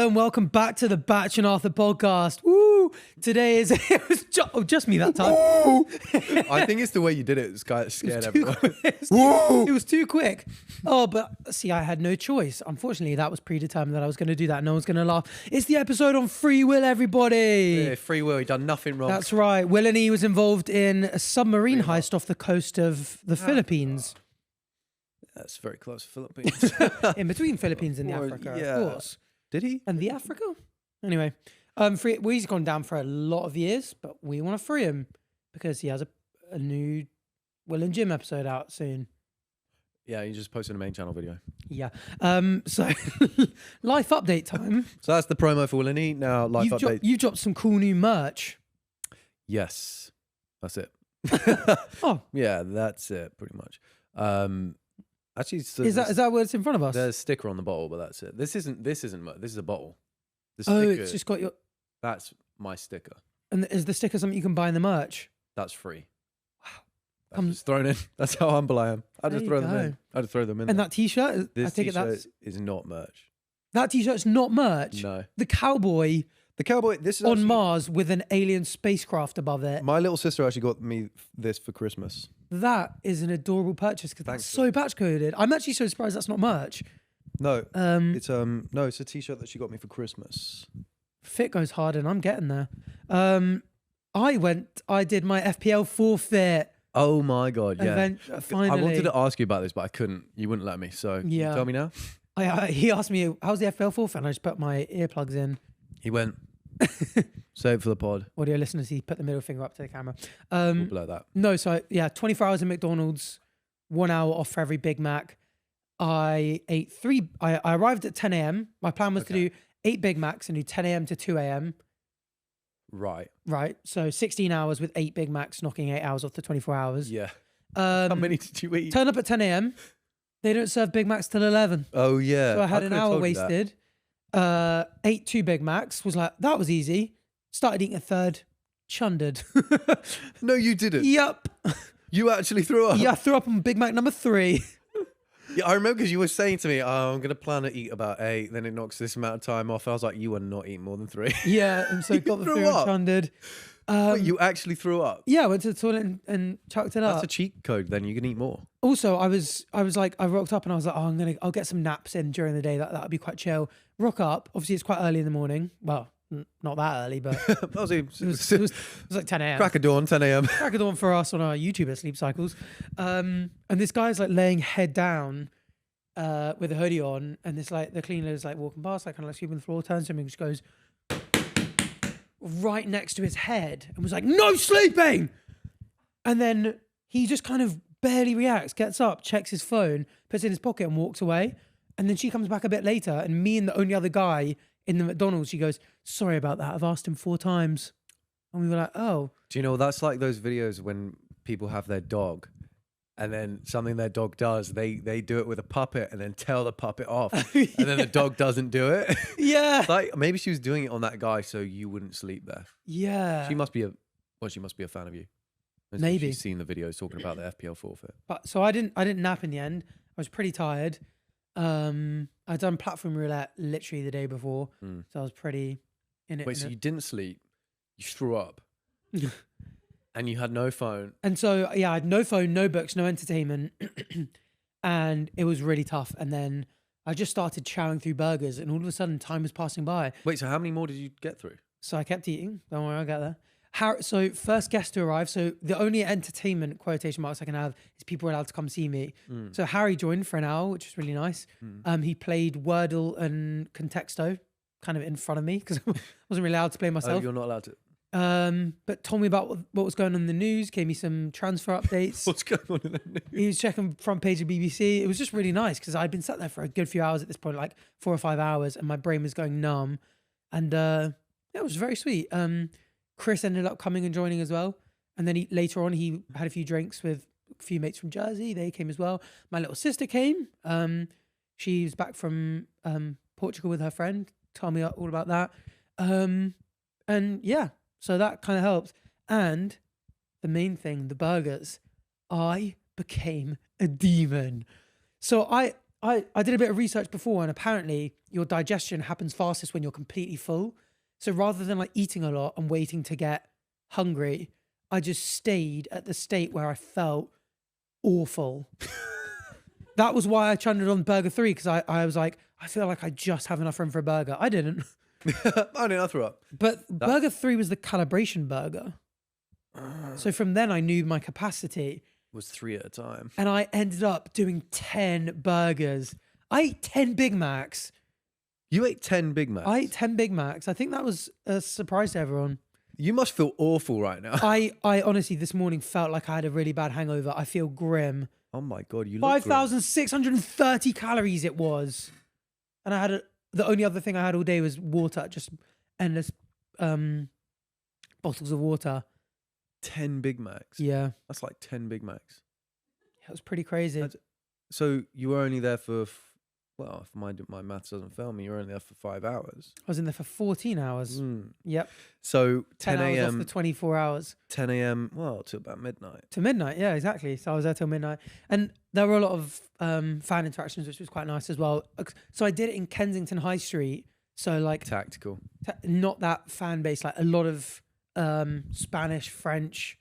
Hello and welcome back to the Bach and Arthur podcast. Woo! Today is it was just me that time. I think it's the way you did it. It scared everyone. It was too quick. Oh, but see, I had no choice. Unfortunately, that was predetermined that I was going to do that. No one's going to laugh. It's the episode on free will, everybody. Yeah, free will. He done nothing wrong. That's right. Will and he was involved in a submarine heist off the coast of the Philippines. That's very close to Philippines. In between Philippines and the Africa, yeah. of course. Did he? And the Africa? Anyway, he's gone down for a lot of years, but we want to free him because he has a new Will and Jim episode out soon. Yeah, he just posted a main channel video. Yeah. So life update time. So that's the promo for Will and He. Now life update. You've dropped some cool new merch. Yes, that's it. Oh, yeah, that's it. Pretty much. Actually, so is that what's in front of us? There's a sticker on the bottle, but that's it. This isn't. This is a bottle. The Oh, sticker, it's just got your. That's my sticker. And is the sticker something you can buy in the merch? That's free. Wow. I'm just thrown in. That's how humble I am. I just There throw you them in. go. I just throw them in. And there. that T-shirt, I This take it T-shirt is not merch. that T-shirt's not merch. No. The cowboy The cowboy. This is on actually, Mars with an alien spacecraft above it. My little sister actually got me this for Christmas. That is an adorable purchase because that's so batch coded. I'm actually so surprised that's not merch. No, it's a T-shirt that she got me for Christmas. Fit goes hard and I'm getting there. I did my FPL forfeit Oh my god! Yeah, event finally. I wanted to ask you about this, but I couldn't. You wouldn't let me. So Yeah. tell me now. He asked me, how's the FPL forfeit? And I just put my earplugs in. He went. Save for the pod. Audio listeners, he put the middle finger up to the camera. We'll blow that. No, so 24 hours in McDonald's, 1 hour off for every Big Mac. I ate I arrived at 10 a.m. My plan was to do 8 Big Macs and do 10 a.m. to 2 a.m. Right. Right. So 16 hours with 8 Big Macs, knocking 8 hours off the 24 hours. Yeah. How How many did you eat? Turn up at 10 a.m. They don't serve Big Macs till 11. Oh yeah. So I had an could've hour told you that. wasted. Ate 2 Big Macs. Was like, that was easy. Started eating a third. Chundered. No, you didn't. Yup. You actually threw up. Yeah, I threw up on Big Mac number 3. Yeah, I remember because you were saying to me, "Oh, I'm going to plan to eat about 8. Then it knocks this amount of time off." I was like, "You are not eating more than 3." Yeah, and so You got the threw food up? chundered. Wait, you actually threw up. Yeah, I went to the toilet and chucked it That's up. a cheat code. Then you can eat more. Also, I was like, I rocked up and I was like, oh, I'll get some naps in during the day. That'll be quite chill. Rock up. Obviously, it's quite early in the morning. Well, not that early, but That was it was like 10 a.m. crack of dawn, 10 a.m. Crack of dawn for us on our YouTuber sleep cycles. And this guy's like laying head down with a hoodie on, and this like the cleaner is like walking past, like kind of like sweeping the floor, turns to him and just goes right next to his head and was like, "No sleeping!" And then he just kind of barely reacts, gets up, checks his phone, puts it in his pocket and walks away. And then she comes back a bit later, and me and the only other guy in the McDonald's, she goes, "Sorry about that. I've asked him 4 times." And we were like, "Oh." Do you know, that's like those videos when people have their dog and then something their dog does, they do it with a puppet and then tell the puppet off. And then the dog doesn't do it. Yeah. Like maybe she was doing it on that guy so you wouldn't sleep there. Yeah. She must be a fan of you. Maybe. She's seen the videos talking about the FPL forfeit. But so I didn't nap in the end. I was pretty tired. I'd done platform roulette literally the day before. So I was pretty in it. Wait, so you didn't sleep, you threw up, and you had no phone. And so, yeah, I had no phone, no books, no entertainment. And it was really tough. And then I just started chowing through burgers and all of a sudden time was passing by. Wait, so how many more did you get through? So I kept eating. Don't worry, I'll get there. So first guest to arrive. So the only entertainment quotation marks I can have is people are allowed to come see me. So Harry joined for an hour, which was really nice. He played Wordle and Contexto kind of in front of me because I wasn't really allowed to play Oh, myself. you're not allowed to. But told me about what was going on in the news, gave me some transfer updates. What's going on in the news? He was checking front page of BBC. It was just really nice because I'd been sat there for a good few hours at this point, like 4 or 5 hours, and my brain was going numb. And it was very sweet. Chris ended up coming and joining as well. And then later on, he had a few drinks with a few mates from Jersey. They came as well. My little sister came. She was back from Portugal with her friend. Told me all about that. And yeah, so that kind of helped. And the main thing, the burgers, I became a demon. So I did a bit of research before, and apparently your digestion happens fastest when you're completely full. So rather than like eating a lot and waiting to get hungry, I just stayed at the state where I felt awful. That was why I trundled on burger 3, because I was like, I feel like I just have enough room for a burger. I didn't. I threw up. But burger 3 was the calibration burger. So from then I knew my capacity. Was 3 at a time. And I ended up doing 10 burgers. I ate 10 Big Macs. You ate 10 Big Macs? I ate 10 Big Macs. I think that was a surprise to everyone. You must feel awful right now. I honestly this morning felt like I had a really bad hangover. I feel grim. Oh my God, you look 5,630 calories it was. And I had the only other thing I had all day was water, just endless bottles of water. 10 Big Macs? Yeah. That's like 10 Big Macs. It was pretty crazy. So you were only there for, well, if my maths doesn't fail me, you were only there for 5 hours. I was in there for 14 hours. Yep. So 10 10 hours a.m. off the 24 hours. 10 a.m. Well, to about midnight. To midnight, yeah, exactly. So I was there till midnight. And there were a lot of fan interactions, which was quite nice as well. So I did it in Kensington High Street. So like... Tactical. Not that fan base, like a lot of Spanish, French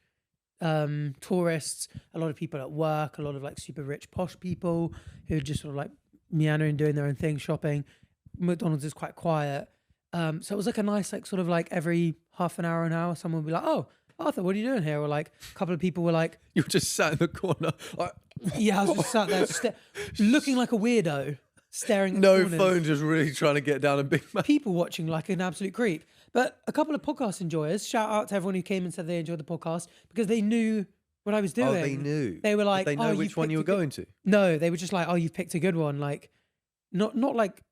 tourists, a lot of people at work, a lot of like super rich, posh people who are just sort of like meandering, doing their own thing, shopping. McDonald's is quite quiet. So it was like a nice, like sort of like every half an hour, someone would be like, "Oh, Arthur, what are you doing here?" Or like a couple of people were like, "You were just sat in the corner." Like, yeah, I was just sat there looking like a weirdo, staring at no corners. phone, just really trying to get down a Big Mac. People watching like an absolute creep. But a couple of podcast enjoyers, shout out to everyone who came and said they enjoyed the podcast because they knew what I was doing. Oh, they knew. They were like, did they know which one you were going to? No, they were just like, "Oh, you've picked a good one." Like, not like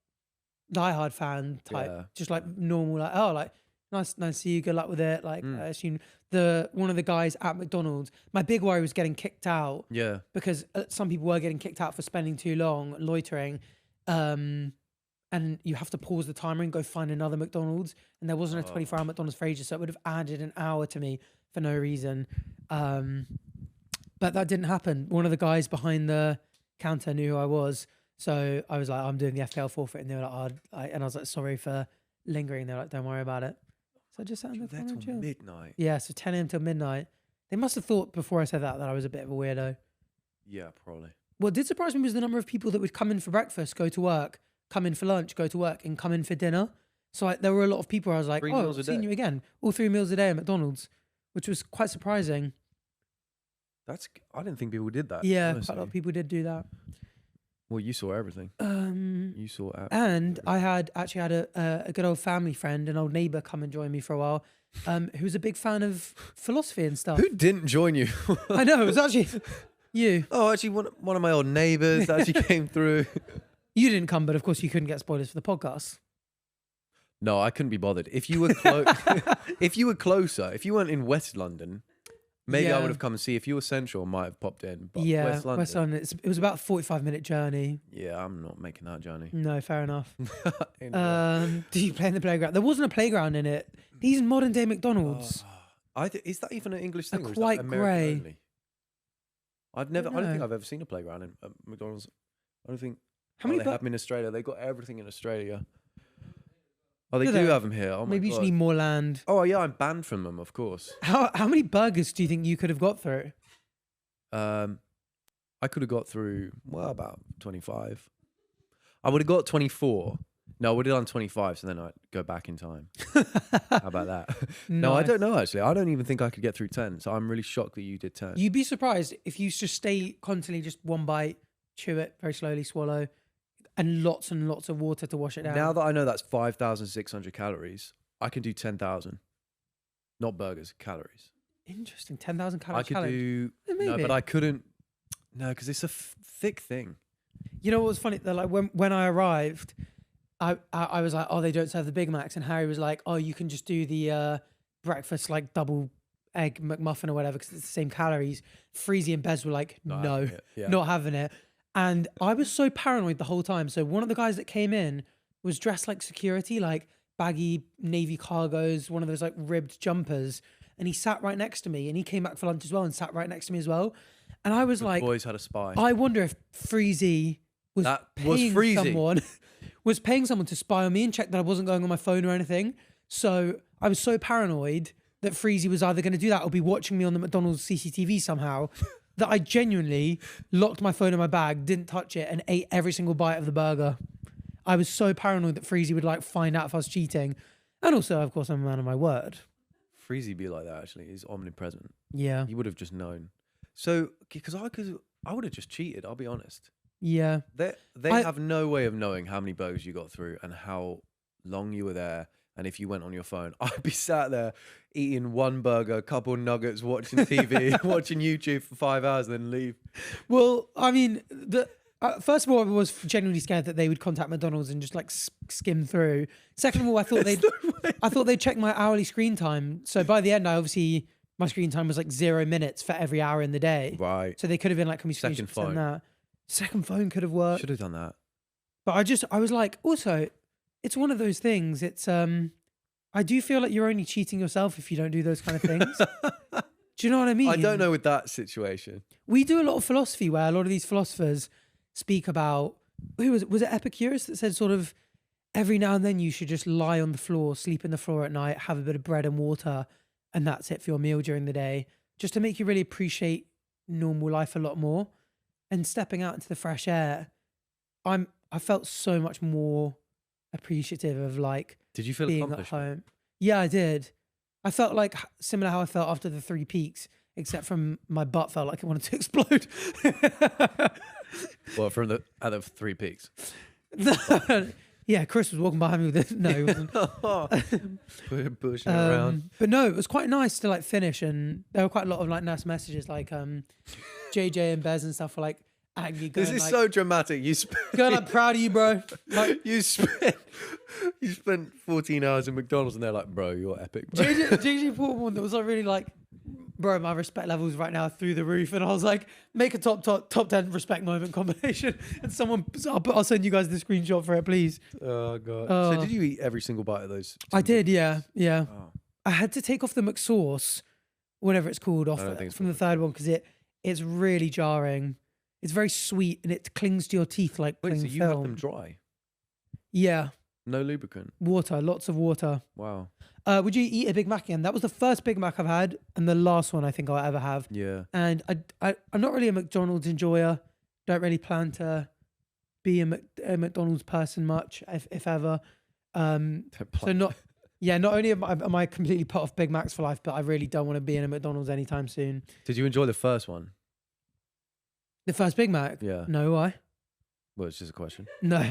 diehard fan type, just like normal. Like, "Oh, like nice to see you. Good luck with it." Like, I assume one of the guys at McDonald's. My big worry was getting kicked out. Yeah, because some people were getting kicked out for spending too long loitering. And you have to pause the timer and go find another McDonald's. And there wasn't a 24-hour McDonald's for ages, so it would have added an hour to me for no reason. But that didn't happen. One of the guys behind the counter knew who I was. So I was like, "I'm doing the FPL forfeit." And they were like, and I was like, "Sorry for lingering." They're like, "Don't worry about it." So I just sat in there till midnight. Yeah, so 10 a.m. till midnight. They must have thought before I said that I was a bit of a weirdo. Yeah, probably. What did surprise me was the number of people that would come in for breakfast, go to work, come in for lunch, go to work, and come in for dinner. So there were a lot of people where I was like, 3 "Oh, meals a I've seen day. you again." All 3 meals a day at McDonald's, which was quite surprising. I didn't think people did that. Yeah, honestly. quite a lot of people did do that. Well, you saw everything. You saw and I actually had a good old family friend, an old neighbour, come and join me for a while, who was a big fan of philosophy and stuff. Who didn't join you? I know, it was actually you. Oh, actually, one of my old neighbours that actually came through. You didn't come, but of course you couldn't get spoilers for the podcast. No, I couldn't be bothered. If you were if you were closer, if you weren't in West London, maybe I would have come and see. If you were central, I might have popped in. But Yeah, West London. It was about a 45-minute journey. Yeah, I'm not making that journey. No, fair enough. Anyway. Did you play in the playground? There wasn't a playground in it. These modern day McDonald's. Is that even an English thing? Are Or is quite that American grey. only? I don't think I've ever seen a playground in McDonald's. I don't think. How many they have them in Australia? They got everything in Australia. Oh, they Do do they? have them here. Oh my Maybe you God. just need more land. Oh yeah, I'm banned from them, of course. How many burgers do you think you could have got through? I could have got through about 25. I would have got 24. No, I would have done 25, so then I'd go back in time. How about that? No, I Nice. don't know actually. I don't even think I could get through 10. So I'm really shocked that you did 10. You'd be surprised if you just stay constantly just one bite, chew it very slowly, swallow, and lots of water to wash it down. Now that I know that's 5,600 calories, I can do 10,000. Not burgers, calories. Interesting. 10,000 calories. I could challenge. do Maybe. no, but I couldn't. No, because it's a thick thing. You know what was funny? That like when I arrived, I was like, "Oh, they don't serve the Big Macs," and Harry was like, "Oh, you can just do the breakfast like double egg McMuffin or whatever because it's the same calories." Freezy and Bez were like, "No, not having it." And I was so paranoid the whole time. So one of the guys that came in was dressed like security, like baggy navy cargos, one of those like ribbed jumpers. And he sat right next to me and he came back for lunch as well and sat right next to me as well. And I was like, boys had a spy. I wonder if Freezy was That was paying freezing. someone was paying someone to spy on me and check that I wasn't going on my phone or anything. So I was so paranoid that Freezy was either going to do that or be watching me on the McDonald's CCTV somehow that I genuinely locked my phone in my bag, didn't touch it, and ate every single bite of the burger. I was so paranoid that Freezy would like find out if I was cheating. And also, of course, I'm a man of my word. Freezy be like that, actually. He's omnipresent. Yeah. He would have just known. So, because I would have just cheated, I'll be honest. Yeah. They have no way of knowing how many burgers you got through and how long you were there. And if you went on your phone, I'd be sat there eating one burger, a couple of nuggets, watching TV, watching YouTube for 5 hours, and then leave. Well, I mean, first of all, I was genuinely scared that they would contact McDonald's and just like skim through. Second of all, I thought they'd check my hourly screen time. So by the end, my screen time was like 0 minutes for every hour in the day. Right. So they could have been like, can we Second phone. that? Second phone could have worked. Should have done that. But I was like, also, it's one of those things. It's I do feel like you're only cheating yourself if you don't do those kind of things. Do you know what I mean? I don't know with that situation. We do a lot of philosophy where a lot of these philosophers speak about, was it Epicurus that said sort of every now and then you should just lie on the floor, sleep in the floor at night, have a bit of bread and water, and that's it for your meal during the day, just to make you really appreciate normal life a lot more. And stepping out into the fresh air, I felt so much more appreciative of like Did you feel being at accomplished? home. Yeah, I did. I felt like similar how I felt after the 3 peaks, except from my butt felt like it wanted to explode. Well, from the out of 3 peaks. Yeah, Chris was walking behind me with it. No, he wasn't. We're pushing around. But no, it was quite nice to like finish, and there were quite a lot of like nice messages, like JJ and Bez and stuff were like, Aggie, This is like, so dramatic. Girl, I'm proud of you, bro. Like, you spent 14 hours in McDonald's, and they're like, bro, you're epic. Bro. JJ put one that was like really like, bro, my respect levels right now are through the roof, and I was like, make a top 10 respect moment combination, and I'll send you guys the screenshot for it, please. Oh god. So did you eat every single bite of those? I did, yeah. Oh. I had to take off the McSauce, whatever it's called, off from the third one because it's really jarring. It's very sweet and it clings to your teeth like Wait, so cling you film. had them dry? Yeah. No lubricant? Water, lots of water. Wow. Would you eat a Big Mac again? That was the first Big Mac I've had and the last one I think I'll ever have. Yeah. And I'm not really a McDonald's enjoyer. Don't really plan to be a McDonald's person much, if ever. So not only am I completely put off Big Macs for life, but I really don't want to be in a McDonald's anytime soon. Did you enjoy the first one? The first Big Mac? Yeah. No, why? Well, it's just a question. No.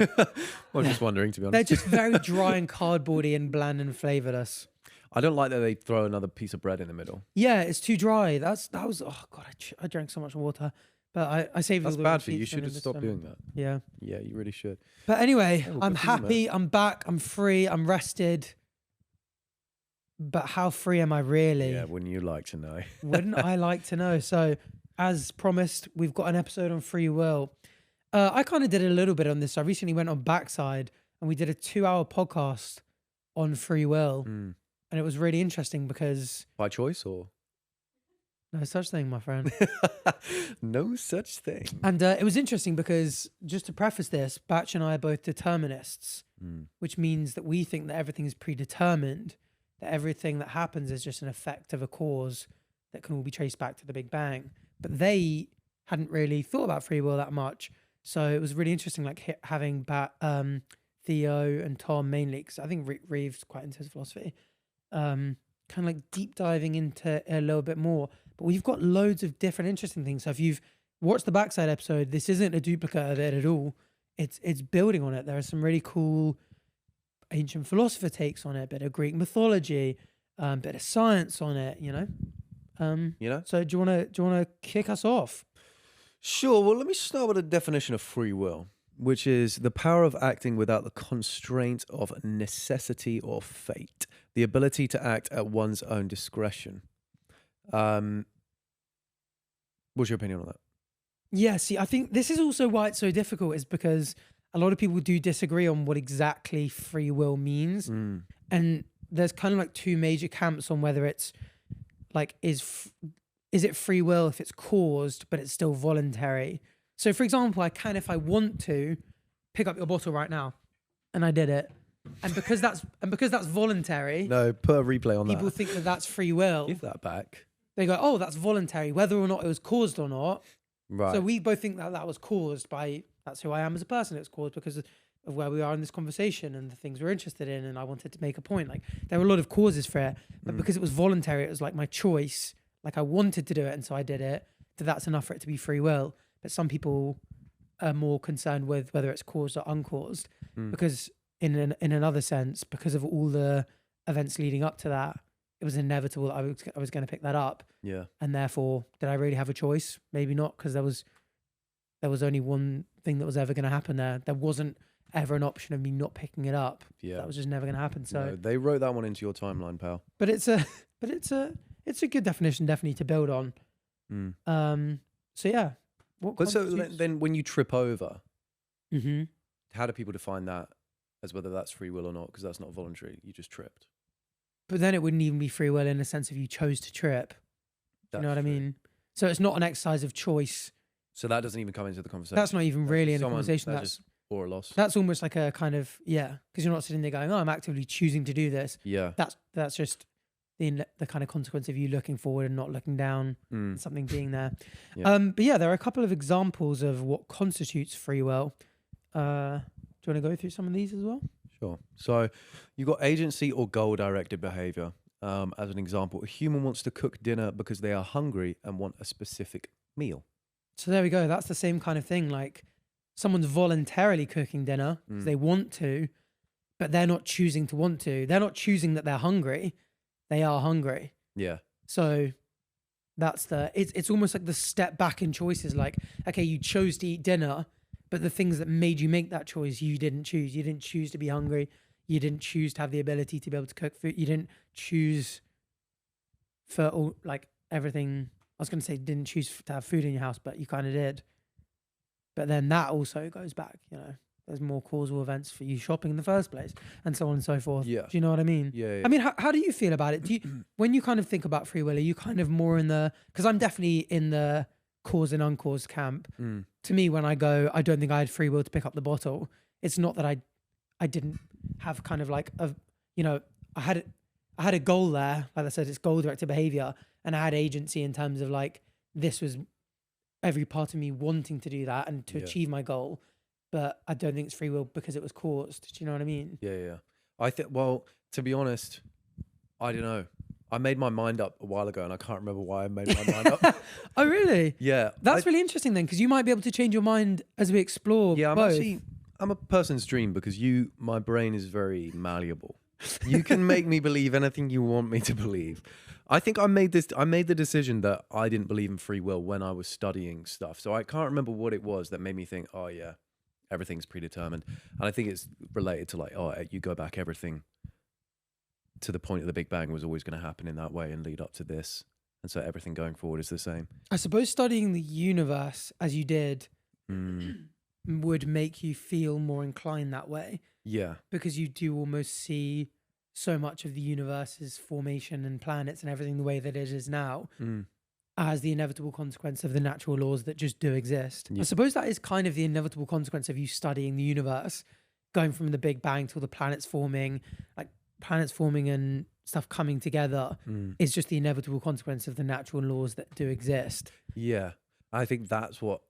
I'm just wondering, to be honest. They're just very dry and cardboardy and bland and flavourless. I don't like that they throw another piece of bread in the middle. Yeah, it's too dry. That was oh god, I drank so much water, but I saved. That's all the bad for you. You receipts should and have stopped doing that. Yeah. Yeah, you really should. But anyway, Yeah, well, I'm good for you, happy. I'm back. I'm free. I'm rested. But how free am I really? Yeah, wouldn't you like to know? Wouldn't I like to know? So, as promised, we've got an episode on free will. I kind of did a little bit on this. I recently went on Backside and we did a 2-hour podcast on free will. Mm. And it was really interesting because By choice or? no such thing, my friend. No such thing. And it was interesting because, just to preface this, Batch and I are both determinists, which means that we think that everything is predetermined, that everything that happens is just an effect of a cause that can all be traced back to the Big Bang. But they hadn't really thought about free will that much. So it was really interesting, like having Theo and Tom mainly, because I think Reeve's quite into his philosophy, kind of like deep diving into it a little bit more. But we've got loads of different interesting things. So if you've watched the Backside episode, this isn't a duplicate of it at all. It's building on it. There are some really cool ancient philosopher takes on it, a bit of Greek mythology, bit of science on it, you know. So do you wanna kick us off? Sure. Well, let me start with a definition of free will, which is the power of acting without the constraint of necessity or fate, the ability to act at one's own discretion. What's your opinion on that? Yeah, see, I think this is also why it's so difficult, is because a lot of people do disagree on what exactly free will means. And there's kind of like two major camps on whether it's like, is it free will if it's caused, but it's still voluntary? So, for example, I can, if I want to, pick up your bottle right now, and I did it. And because that's voluntary, No, put a replay on people that. think that that's free will. Give that back. They go, "Oh, that's voluntary, whether or not it was caused or not." Right. So we both think that that was caused by, that's who I am as a person. It was caused because of where we are in this conversation and the things we're interested in. And I wanted to make a point. Like, there were a lot of causes for it, but because it was voluntary, it was like my choice. Like, I wanted to do it, and so I did it. That's enough for it to be free will. But some people are more concerned with whether it's caused or uncaused, because in another sense, because of all the events leading up to that, it was inevitable that I was going to pick that up. Yeah. And therefore, did I really have a choice? Maybe not, because there was only one thing that was ever going to happen there. There wasn't ever an option of me not picking it up. Yeah. That was just never going to happen. So No, they wrote that one into your timeline, pal. but it's a good definition definitely to build on. So yeah. But so then when you trip over, Mm-hmm. how do people define that as whether that's free will or not? Because that's not voluntary. You just tripped. But then it wouldn't even be free will in the sense of you chose to trip. You know what I mean? So it's not an exercise of choice. So that doesn't even come into the conversation. That's not even really in the conversation. That's just or a loss. That's almost like a kind of, because you're not sitting there going, "Oh, I'm actively choosing to do this." Yeah. That's just the kind of consequence of you looking forward and not looking down, and something being there. Yeah. But yeah, there are a couple of examples of what constitutes free will. Do you want to go through some of these as well? Sure. So you've got agency or goal-directed behavior. As an example, a human wants to cook dinner because they are hungry and want a specific meal. So there we go. That's the same kind of thing. Like, someone's voluntarily cooking dinner because they want to, but they're not choosing to want to. They're not choosing that they're hungry. They are hungry. Yeah. So that's it's almost like the step back in choices. Like, okay, you chose to eat dinner, but the things that made you make that choice, you didn't choose. You didn't choose to be hungry. You didn't choose to have the ability to be able to cook food. You didn't choose for all, like, everything. I was going to say didn't choose to have food in your house, but you kind of did. But then that also goes back, there's more causal events for you shopping in the first place, and so on and so forth. Yeah. Do you know what I mean? Yeah. I mean, how do you feel about it? When you kind of think about free will, are you kind of more in because I'm definitely in the cause and uncaused camp. To me, when I go, I don't think I had free will to pick up the bottle. It's not that I didn't have kind of like I had a goal there. Like I said, it's goal directed behavior, and I had agency in terms of like, this was every part of me wanting to do that and to achieve my goal. But I don't think it's free will because it was caused. Do you know what I mean? Yeah. I think, well, to be honest, I don't know. I made my mind up a while ago and I can't remember why I made my mind up. Oh, really? Yeah. That's really interesting then, because you might be able to change your mind as we explore. Yeah, both. I'm a person's dream because my brain is very malleable. You can make me believe anything you want me to believe. I think I made the decision that I didn't believe in free will when I was studying stuff. So I can't remember what it was that made me think, oh yeah, everything's predetermined. And I think it's related to like, oh, you go back, everything to the point of the Big Bang was always going to happen in that way and lead up to this. And so everything going forward is the same. I suppose studying the universe as you did would make you feel more inclined that way. Yeah. Because you do almost see so much of the universe's formation and planets and everything the way that it is now as the inevitable consequence of the natural laws that just do exist. Yeah. I suppose that is kind of the inevitable consequence of you studying the universe, going from the Big Bang till the planets forming and stuff coming together is just the inevitable consequence of the natural laws that do exist. Yeah. I think that's what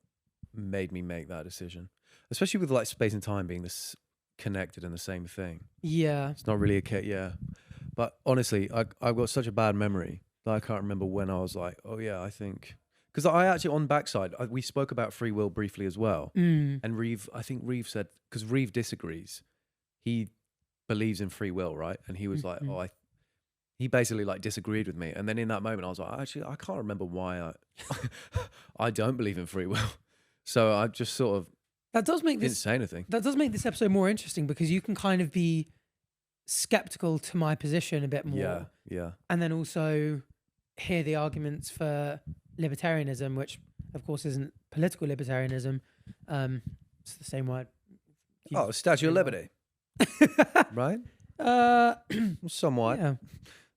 made me make that decision, especially with like space and time being this connected and the same thing. Yeah. It's not really yeah. But honestly, I've got such a bad memory that I can't remember when I was like, oh yeah, I think, because I actually on backside, we spoke about free will briefly as well. And I think Reeve said, because Reeve disagrees, he believes in free will, right? And he was like, he basically like disagreed with me. And then in that moment I was like, actually, I can't remember why I don't believe in free will. So I just sort of didn't say anything. That does make this episode more interesting because you can kind of be skeptical to my position a bit more. Yeah. And then also hear the arguments for libertarianism, which of course isn't political libertarianism. It's the same word. Statue of Liberty. Right? Somewhat. Yeah.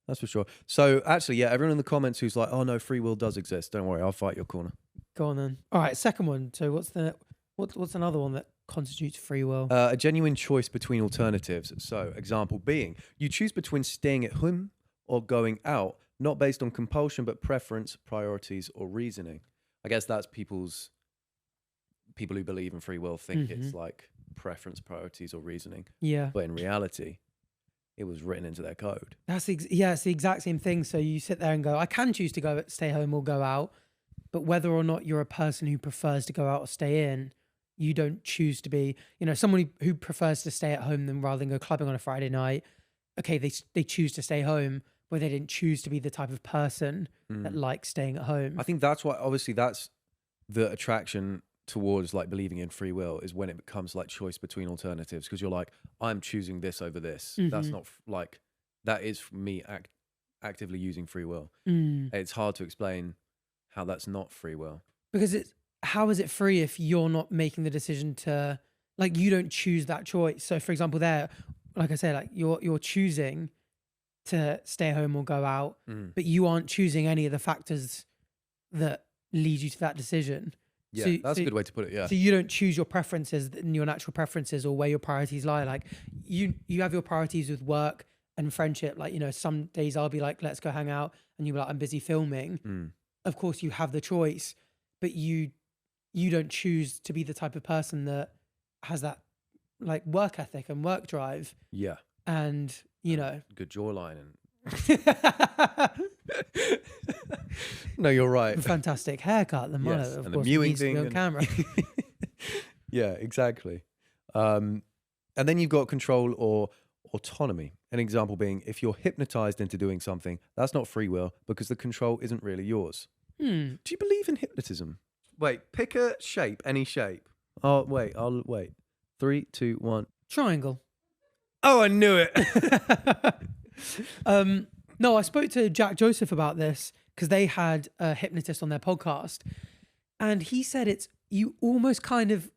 That's for sure. So actually, yeah, everyone in the comments who's like, oh no, free will does exist. Don't worry, I'll fight your corner. Go on then. All right, second one. So what's another one that constitutes free will? A genuine choice between alternatives. So, example being, you choose between staying at home or going out, not based on compulsion, but preference, priorities, or reasoning. I guess that's people who believe in free will think it's like preference, priorities, or reasoning. Yeah. But in reality, it was written into their code. It's the exact same thing. So you sit there and go, I can choose to stay home or go out, but whether or not you're a person who prefers to go out or stay in, you don't choose to be, someone who prefers to stay at home rather than go clubbing on a Friday night. Okay, they choose to stay home, but they didn't choose to be the type of person that likes staying at home. I think that's why, obviously, that's the attraction towards like believing in free will, is when it becomes like choice between alternatives, because you're like, I'm choosing this over this. That's not like, that is me actively using free will. It's hard to explain how that's not free will, because how is it free if you're not making the decision to, like, you don't choose that choice. So for example, there, like I said, like you're choosing to stay home or go out, but you aren't choosing any of the factors that lead you to that decision. Yeah, that's a good way to put it. Yeah. So you don't choose your preferences and your natural preferences or where your priorities lie. Like you have your priorities with work and friendship. Like, some days I'll be like, let's go hang out, and you'll be like, I'm busy filming. Of course you have the choice, but you don't choose to be the type of person that has that like work ethic and work drive. Yeah. And good jawline and no, you're right. Fantastic haircut. The mother, yes. of and course, the mewing needs thing to be on camera. Yeah, exactly. And then you've got control or autonomy. An example being, if you're hypnotized into doing something, that's not free will because the control isn't really yours. Do you believe in hypnotism? Wait, pick a shape, any shape. Oh, wait, I'll wait. 3, 2, 1. Triangle. Oh, I knew it. No, I spoke to Jack Joseph about this because they had a hypnotist on their podcast, and he said you almost kind of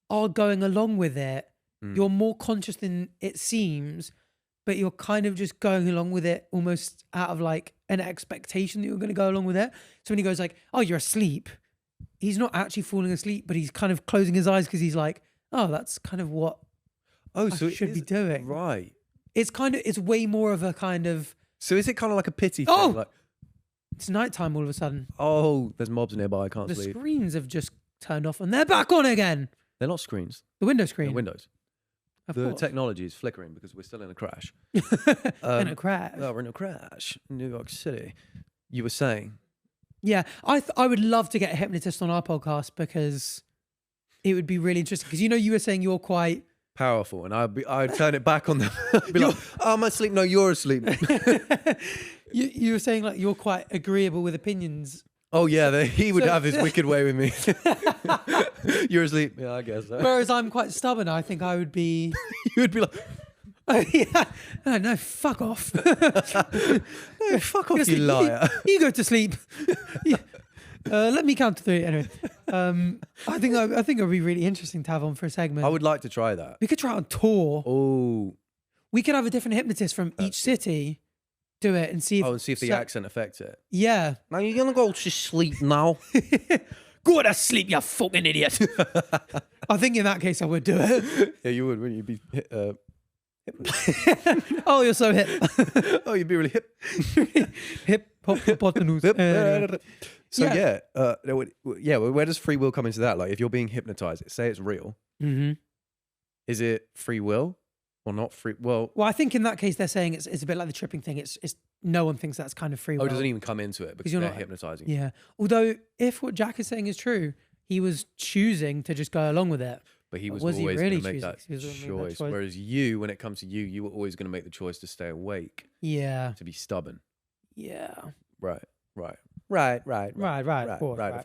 are going along with it. You're more conscious than it seems, but you're kind of just going along with it almost out of like an expectation that you're going to go along with it. So when he goes like, oh, you're asleep, he's not actually falling asleep, but he's kind of closing his eyes because he's like, oh, that's kind of what I should be doing. Right. It's way more of a kind of... So is it kind of like a pity thing? Oh! Like, it's nighttime all of a sudden. oh, there's mobs nearby, I can't The sleep. screens have just turned off and they're back on again. They're not screens. The window screen. They're windows. Of The course. technology is flickering because we're still in a crash. In a crash. Oh, we're in a crash. New York City. You were saying? Yeah, I would love to get a hypnotist on our podcast because it would be really interesting. Because you were saying you're quite... Powerful, and I'd turn it back on them. I'd be like, oh, I'm asleep. No, you're asleep. you were saying like you're quite agreeable with opinions. Oh yeah, he would have his wicked way with me. You're asleep. Yeah, I guess so. Whereas I'm quite stubborn. I think I would be... You would be like, yeah. No, fuck off. no, fuck off, you sleep. liar. You go to sleep. Let me count to 3. Anyway, I think it'd be really interesting to have on for a segment. I would like to try that. We could try it on tour. Oh. We could have a different hypnotist from each city do it and see if the accent affects it. Yeah. Now you're gonna go to sleep now. Go to sleep, you fucking idiot. I think in that case I would do it. Yeah, you would, wouldn't you? Be Oh, you're so hip. Oh, you'd be really hip. Hip hippopotamus. So where does free will come into that? Like, if you're being hypnotized, say it's real, is it free will or not free? Well, I think in that case they're saying it's a bit like the tripping thing. It's no one thinks that's kind of free will. it doesn't even come into it because you're they're not hypnotizing you. Yeah. Although if what Jack is saying is true, he was choosing to just go along with it. But he was Was he always really going to make that choosing? choice. Whereas you, when it comes to you, you were always going to make the choice to stay awake. Yeah. To be stubborn. Yeah. Right. Of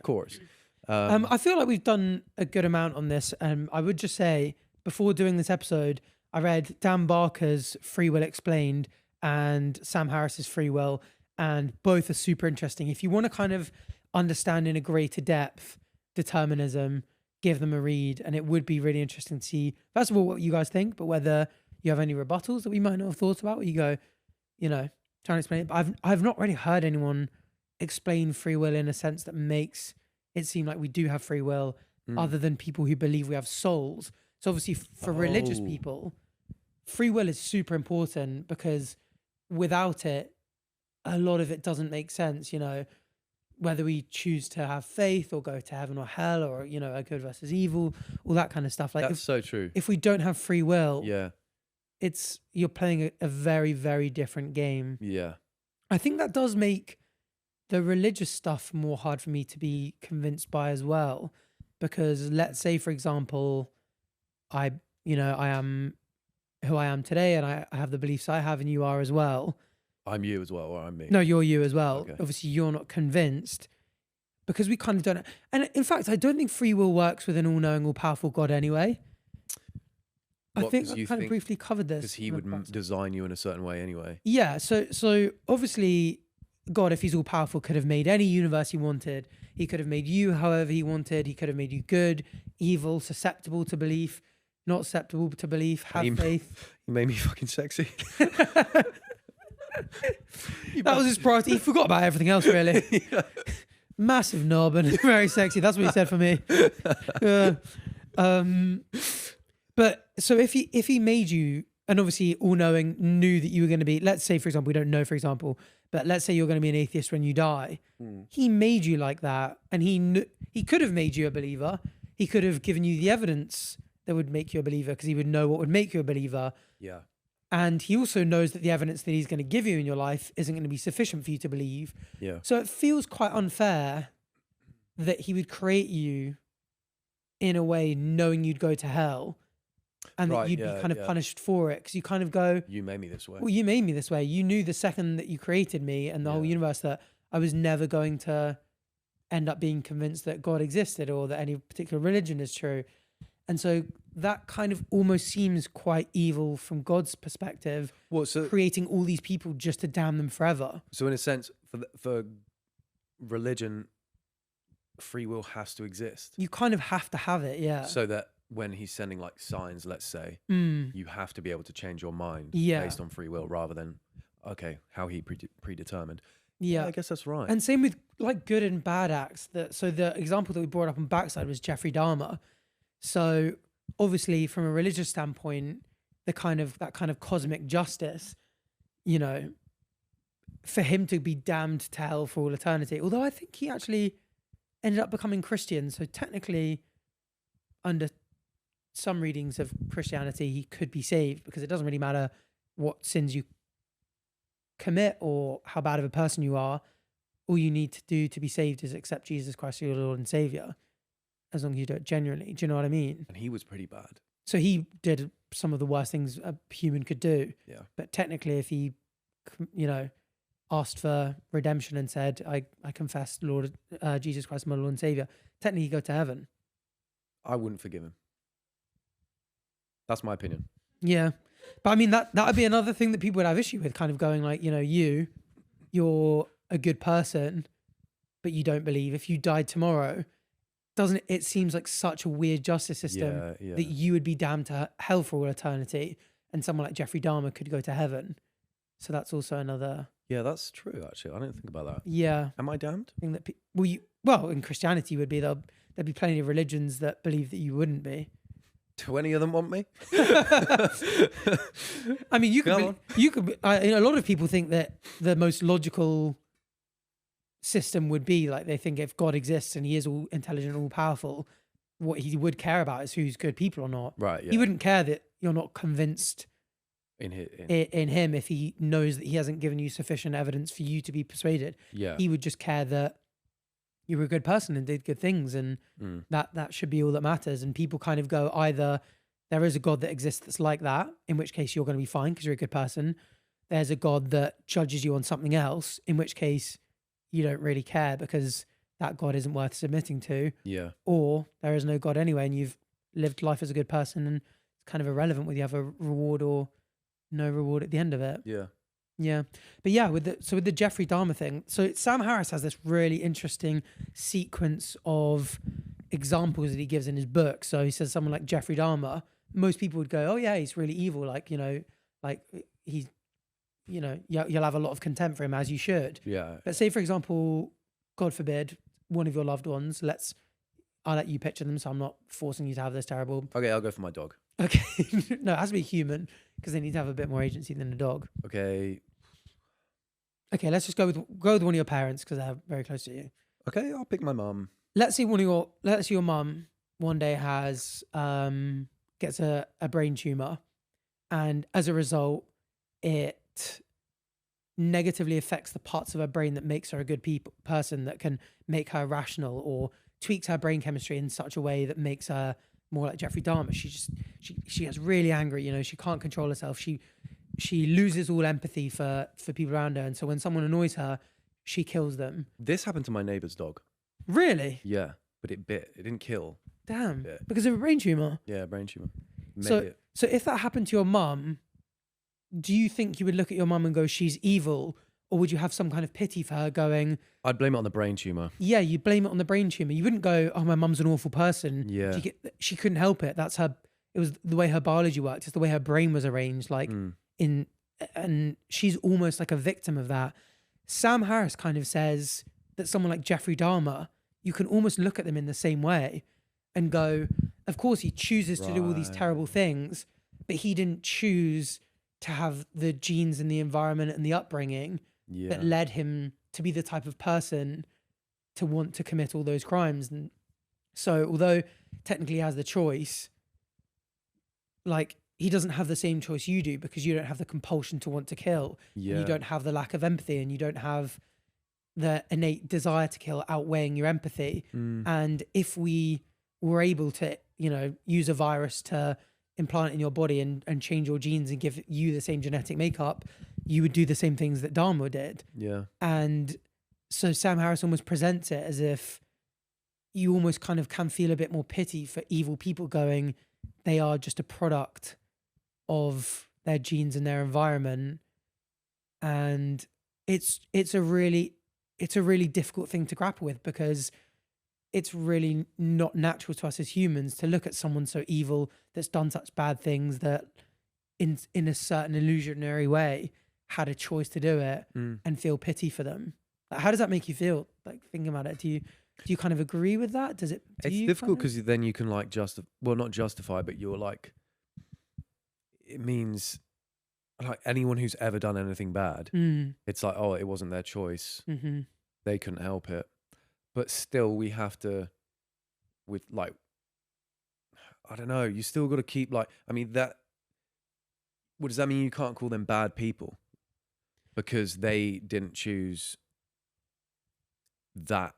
course. I feel like we've done a good amount on this. I would just say, before doing this episode, I read Dan Barker's Free Will Explained and Sam Harris's Free Will, and both are super interesting. If you want to kind of understand in a greater depth determinism, give them a read, and it would be really interesting to see, first of all, what you guys think, but whether you have any rebuttals that we might not have thought about, where you go, trying to explain it. But I've not really heard anyone explain free will in a sense that makes it seem like we do have free will, Mm. other than people who believe we have souls. So obviously for religious Oh. people, free will is super important, because without it, a lot of it doesn't make sense, you know, whether we choose to have faith or go to heaven or hell, or, you know, a good versus evil, all that kind of stuff. Like That's so true. if we don't have free will, Yeah. you're playing a very, very different game. Yeah. I think that does make the religious stuff more hard for me to be convinced by as well, because let's say, for example, I am who I am today, and I have the beliefs I have, and you are as well. I'm you as well, or I'm me. No, you're you as well. Okay. Obviously, you're not convinced, because we kind of don't. And in fact, I don't think free will works with an all-knowing, all-powerful God anyway. I What, think 'cause I you kind of think- briefly covered this. Because he in the would past. design you in a certain way anyway. Yeah, so obviously God, if he's all powerful, could have made any universe he wanted. He could have made you however he wanted. He could have made you good, evil, susceptible to belief, not susceptible to belief, have He- faith. You made me fucking sexy. That was his priority. He forgot about everything else, really. Massive knob and very sexy. That's what he said for me. But so if he made you, and obviously all knowing, knew that you were going to be, let's say, for example, we don't know, for example, but let's say you're going to be an atheist when you die. He made you like that, and he could have made you a believer. He could have given you the evidence that would make you a believer, because he would know what would make you a believer. Yeah. And he also knows that the evidence that he's going to give you in your life isn't going to be sufficient for you to believe. Yeah. So it feels quite unfair that he would create you in a way knowing you'd go to hell, and that Right, you'd yeah, be kind of yeah. punished for it, because you kind of go, You made me this way. well, you made me this way. You knew the second that you created me and the whole Yeah. universe that I was never going to end up being convinced that God existed or that any particular religion is true. And so that kind of almost seems quite evil from God's perspective, Well, so creating all these people just to damn them forever. in a sense, for religion, free will has to exist, You kind of have to have it, yeah. so that when he's sending like signs, let's say, Mm, you have to be able to change your mind Yeah. based on free will, rather than how he predetermined. yeah. I guess that's right. And same with like good and bad acts. So the example that we brought up on Backside was Jeffrey Dahmer. So obviously, from a religious standpoint, that kind of cosmic justice, you know, for him to be damned to hell for all eternity. Although I think he actually ended up becoming Christian, so technically, under some readings of Christianity, he could be saved, because it doesn't really matter what sins you commit or how bad of a person you are. All you need to do to be saved is accept Jesus Christ as your Lord and Savior, as long as you do it genuinely. Do you know what I mean? And he was pretty bad. So he did some of the worst things a human could do. Yeah. But technically, if he, you know, asked for redemption and said, I confess Lord Jesus Christ, my Lord and Savior, technically he'd go to heaven. I wouldn't forgive him. That's my opinion. Yeah. But I mean, that would be another thing that people would have issue with, kind of going like, you know, you're a good person, but you don't believe. If you died tomorrow, doesn't it seems like such a weird justice system Yeah. that you would be damned to hell for all eternity, and someone like Jeffrey Dahmer could go to heaven. So that's also another Yeah, that's true. Actually, I didn't think about that. yeah Am I damned? thing that well in Christianity would be there'd be plenty of religions that believe that you wouldn't be. Do any of them want me? I mean, Come a lot of people think that the most logical system would be like, they think if God exists and he is all intelligent, all powerful, what he would care about is who's good people or not. Right. Yeah. He wouldn't care that you're not convinced in him if he knows that he hasn't given you sufficient evidence for you to be persuaded. Yeah. He would just care that you were a good person and did good things, and that should be all that matters. And people kind of go, either there is a God that exists that's like that, in which case you're going to be fine because you're a good person. There's a God that judges you on something else, in which case you don't really care because that God isn't worth submitting to. Yeah. Or there is no God anyway, and you've lived life as a good person, and it's kind of irrelevant whether you have a reward or no reward at the end of it. Yeah. Yeah. But yeah, with the Jeffrey Dahmer thing, so Sam Harris has this really interesting sequence of examples that he gives in his book. So he says someone like Jeffrey Dahmer, most people would go, oh yeah, he's really evil. Like, you know, like he's, you know, you'll have a lot of contempt for him, as you should. Yeah. But say, for example, God forbid, one of your loved ones. I'll let you picture them, so I'm not forcing you to have this terrible. Okay, I'll go for my dog. Okay, no, it has to be human because they need to have a bit more agency than a dog. Okay. Okay, let's just go with one of your parents because they're very close to you. Okay, I'll pick my mum. Let's say your mum one day gets a brain tumor, and as a result, it negatively affects the parts of her brain that makes her a good person, that can make her rational, or tweaks her brain chemistry in such a way that makes her more like Jeffrey Dahmer. She gets really angry. You know, she can't control herself. She loses all empathy for people around her, and so when someone annoys her, she kills them. This happened to my neighbour's dog. Really? Yeah, but it bit. It didn't kill. Damn. Yeah. Because of a brain tumor. Yeah, brain tumor. So if that happened to your mum, do you think you would look at your mum and go, she's evil? Or would you have some kind of pity for her going... I'd blame it on the brain tumor. Yeah, you blame it on the brain tumor. You wouldn't go, oh, my mum's an awful person. Yeah. She couldn't help it. It was the way her biology worked. It's the way her brain was arranged. And she's almost like a victim of that. Sam Harris kind of says that someone like Jeffrey Dahmer, you can almost look at them in the same way and go, of course he chooses to do all these terrible things, but he didn't choose to have the genes and the environment and the upbringing that led him to be the type of person to want to commit all those crimes. And so although technically he has the choice, like, he doesn't have the same choice you do, because you don't have the compulsion to want to kill. Yeah. And you don't have the lack of empathy, and you don't have the innate desire to kill outweighing your empathy. And if we were able to, use a virus to implant it in your body and change your genes and give you the same genetic makeup, you would do the same things that Dahmer did. Yeah. And so Sam Harris almost presents it as if you almost kind of can feel a bit more pity for evil people, going, they are just a product of their genes and their environment. And it's a really difficult thing to grapple with, because it's really not natural to us as humans to look at someone so evil that's done such bad things, that in a certain illusionary way had a choice to do it, and feel pity for them. Like, how does that make you feel, like, thinking about it? Do you kind of agree with that? It's difficult because then you can like not justify, but you're like, it means like anyone who's ever done anything bad, it's like, oh, it wasn't their choice. Mm-hmm. They couldn't help it. But still, we have to, with like, I don't know, you still got to keep like, I mean, what does that mean? You can't call them bad people because they didn't choose that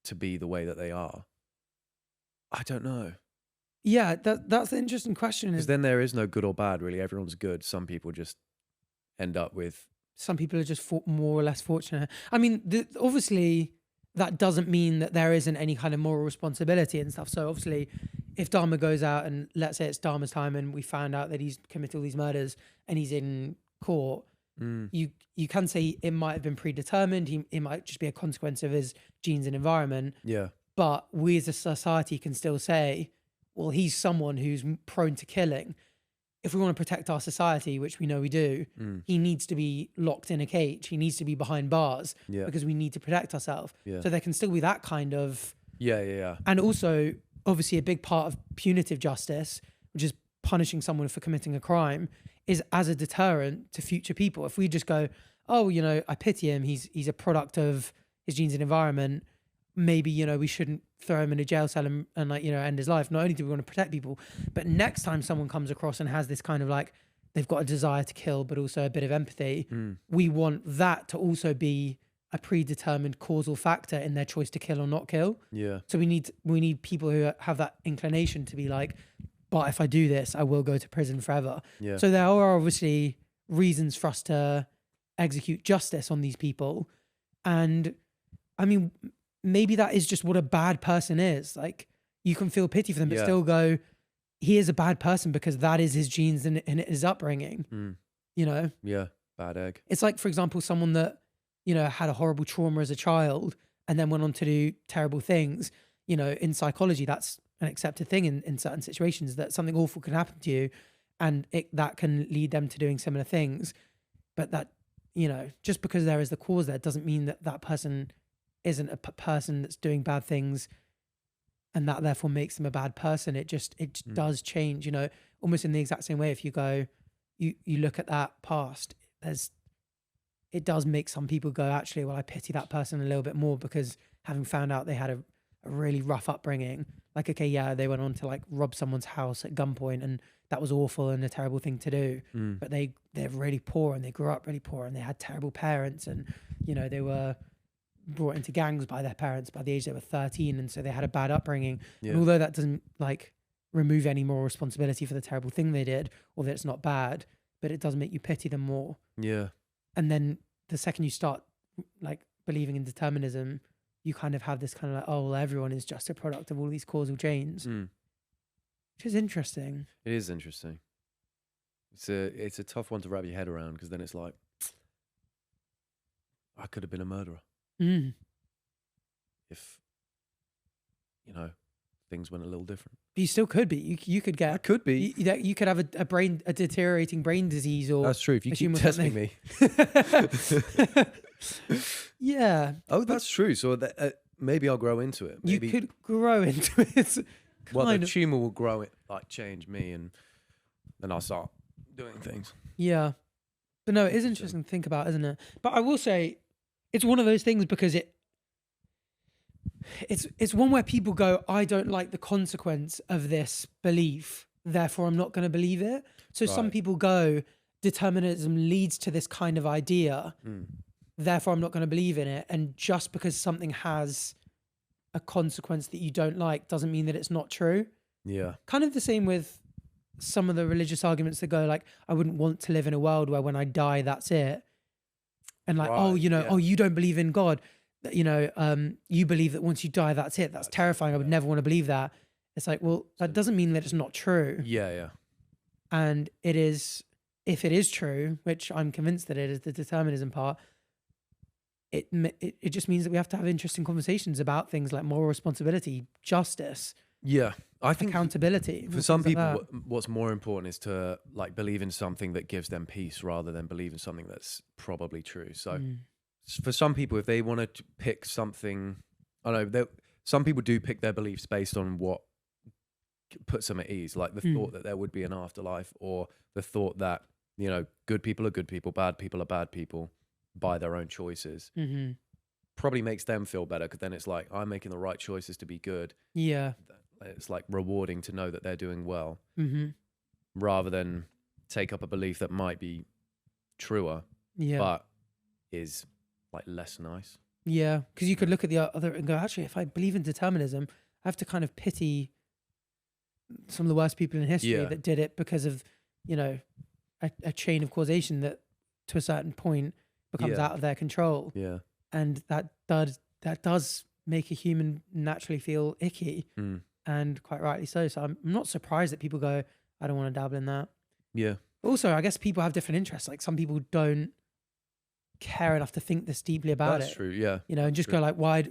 to be the way that they are. I don't know. Yeah, that's the interesting question. Because then there is no good or bad, really. Everyone's good. Some people just end up with... Some people are just more or less fortunate. I mean, obviously, that doesn't mean that there isn't any kind of moral responsibility and stuff. So obviously, if Dahmer goes out and let's say it's Dahmer's time and we found out that he's committed all these murders and he's in court, you can say it might have been predetermined. It might just be a consequence of his genes and environment. Yeah. But we as a society can still say, well, he's someone who's prone to killing. If we want to protect our society, which we know we do, he needs to be locked in a cage. He needs to be behind bars because we need to protect ourselves. Yeah. So there can still be that kind of... Yeah. And also, obviously, a big part of punitive justice, which is punishing someone for committing a crime, is as a deterrent to future people. If we just go, oh, I pity him. He's a product of his genes and environment. Maybe, we shouldn't throw him in a jail cell and end his life. Not only do we want to protect people, but next time someone comes across and has this kind of like, they've got a desire to kill, but also a bit of empathy, we want that to also be a predetermined causal factor in their choice to kill or not kill. Yeah. So we need people who have that inclination to be like, but if I do this, I will go to prison forever. Yeah. So there are obviously reasons for us to execute justice on these people. And I mean, maybe that is just what a bad person is. Like, you can feel pity for them, but still go, he is a bad person because that is his genes and his upbringing, Yeah. Bad egg. It's like, for example, someone that, had a horrible trauma as a child and then went on to do terrible things. In psychology, that's an accepted thing in certain situations, that something awful can happen to you and that can lead them to doing similar things. But that, just because there is the cause there doesn't mean that person isn't a person that's doing bad things, and that therefore makes them a bad person. It does change, you know, almost in the exact same way. If you go, you look at that past, it does make some people go, actually, well, I pity that person a little bit more, because having found out they had a really rough upbringing, like, okay, yeah, they went on to like rob someone's house at gunpoint, and that was awful and a terrible thing to do. But they're really poor, and they grew up really poor, and they had terrible parents, and, you know, they were brought into gangs by their parents by the age they were 13, and so they had a bad upbringing. And although that doesn't like remove any moral responsibility for the terrible thing they did, or that it's not bad, but it does make you pity them more. Yeah. And then the second you start like believing in determinism, you kind of have this kind of like, oh, well, everyone is just a product of all these causal chains, which is interesting. It is interesting. It's a tough one to wrap your head around, because then it's like, I could have been a murderer if, you know, things went a little different. But you still could be. You could get. I could be. You could have a deteriorating brain disease, or that's true. If you keep testing me. Yeah. Oh, that's true. So that, maybe I'll grow into it. Maybe, you could grow into it. Well, the tumor will grow it, like change me, and then I'll start doing things. Yeah. But no, it is interesting to think about, isn't it? But I will say, it's one of those things, because it's one where people go, I don't like the consequence of this belief, therefore I'm not going to believe it. So some people go, determinism leads to this kind of idea, therefore I'm not going to believe in it. And just because something has a consequence that you don't like doesn't mean that it's not true. Yeah. Kind of the same with some of the religious arguments that go like, I wouldn't want to live in a world where when I die, that's it. And like, oh, you know, oh, you don't believe in God. You know, you believe that once you die, that's it. That's terrifying. I would never want to believe that. It's like, well, that doesn't mean that it's not true. Yeah, yeah. And it is, if it is true, which I'm convinced that it is, the determinism part, it just means that we have to have interesting conversations about things like moral responsibility, justice. Yeah. I think accountability. For some people, what's more important is to like believe in something that gives them peace rather than believe in something that's probably true. So for some people, if they want to pick something, I don't know, some people do pick their beliefs based on what puts them at ease, like the thought that there would be an afterlife, or the thought that, you know, good people are good people, bad people are bad people by their own choices. Probably makes them feel better, because then it's like, I'm making the right choices to be good. Yeah. It's like rewarding to know that they're doing well, rather than take up a belief that might be truer, but is like less nice. Yeah, because you could look at the other and go, actually, if I believe in determinism, I have to kind of pity some of the worst people in history that did it because of, you know, a chain of causation that to a certain point becomes out of their control. Yeah. And that does make a human naturally feel icky, and quite rightly so. So I'm not surprised that people go, I don't want to dabble in that. Yeah. Also, I guess people have different interests. Like some people don't care enough to think this deeply about it. That's true, yeah. You know, and just go like, why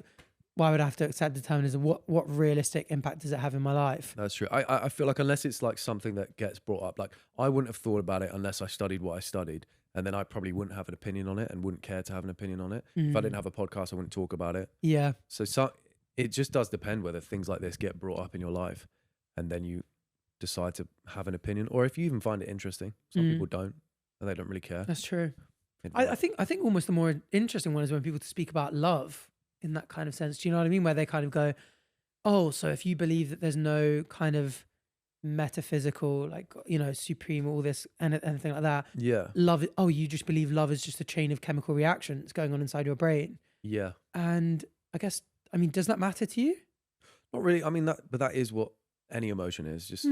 would I have to accept determinism? What realistic impact does it have in my life? That's true. I feel like unless it's like something that gets brought up, like I wouldn't have thought about it unless I studied what I studied. And then I probably wouldn't have an opinion on it and wouldn't care to have an opinion on it. If I didn't have a podcast, I wouldn't talk about it. Yeah. So it just does depend whether things like this get brought up in your life and then you decide to have an opinion, or if you even find it interesting. Some people don't, and they don't really care. That's true. I think almost the more interesting one is when people speak about love in that kind of sense. Do you know what I mean? Where they kind of go, oh, so if you believe that there's no kind of metaphysical, like, you know, supreme, all this and anything like that. Yeah. Love, you just believe love is just a chain of chemical reactions going on inside your brain. Yeah. And I guess, I mean, does that matter to you? Not really. I mean, but that is what any emotion is. Just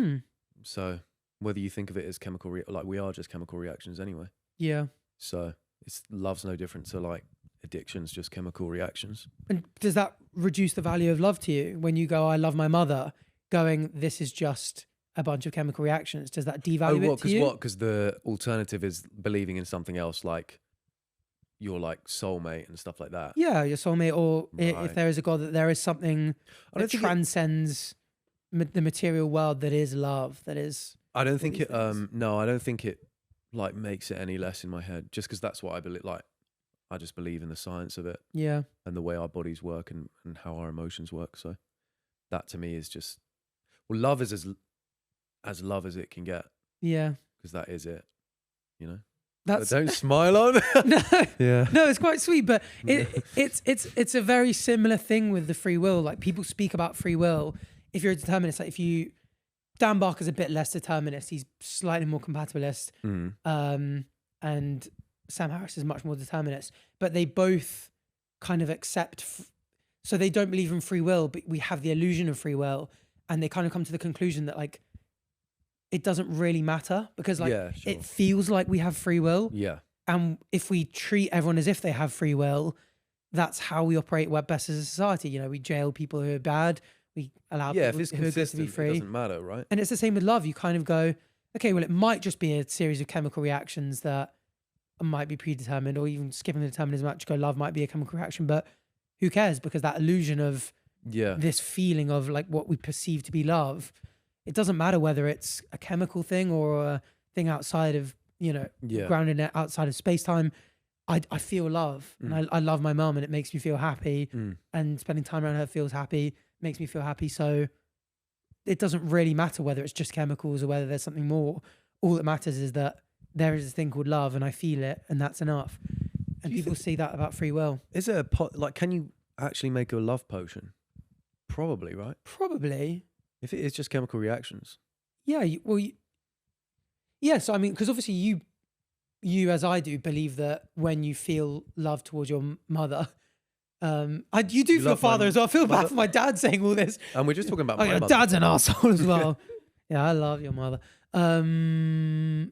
so whether you think of it as chemical, like we are just chemical reactions anyway. Yeah. So love's no different to like addictions, just chemical reactions. And does that reduce the value of love to you when you go, I love my mother, going, this is just a bunch of chemical reactions? Does that devalue it to you? Because the alternative is believing in something else, like your like soulmate and stuff like that. Yeah, your soulmate, or if there is a God, that there is something that transcends the material world that is love, that is... I don't think it, no, I don't think it like makes it any less in my head, just because that's what I believe. Like, I just believe in the science of it Yeah. and the way our bodies work and how our emotions work. So that to me is just, well, love is as love as it can get, Yeah. because that is it, you know. That's But don't smile on. no, Yeah. no, it's quite sweet, but it's a very similar thing with the free will. Like people speak about free will. If you're a determinist, like Dan Bach is a bit less determinist. He's slightly more compatibilist. And Sam Harris is much more determinist. But they both kind of accept. So they don't believe in free will, but we have the illusion of free will, and they kind of come to the conclusion that like it doesn't really matter because like it feels like we have free will. Yeah. And if we treat everyone as if they have free will, that's how we operate best as a society. You know, we jail people who are bad. We allow people if it's who are good to be consistent, free. it doesn't matter, right? And it's the same with love. You kind of go, okay, well, it might just be a series of chemical reactions that might be predetermined, or even skipping the determinism out to go, love might be a chemical reaction, but who cares? Because that illusion of this feeling of like what we perceive to be love, it doesn't matter whether it's a chemical thing or a thing outside of, you know, grounded outside of space-time. I feel love and I love my mum and it makes me feel happy and spending time around her feels happy, makes me feel happy. So it doesn't really matter whether it's just chemicals or whether there's something more. All that matters is that there is a thing called love and I feel it and that's enough. And people see that about free will. Is there can you actually make a love potion? Probably, right? Probably. If it is just chemical reactions. Yeah, so I mean, because obviously you, as I do, believe that when you feel love towards your mother, you do feel father as well. I feel bad for my dad saying all this. And we're just talking about my your mother. Dad's an arsehole as well. Yeah, I love your mother.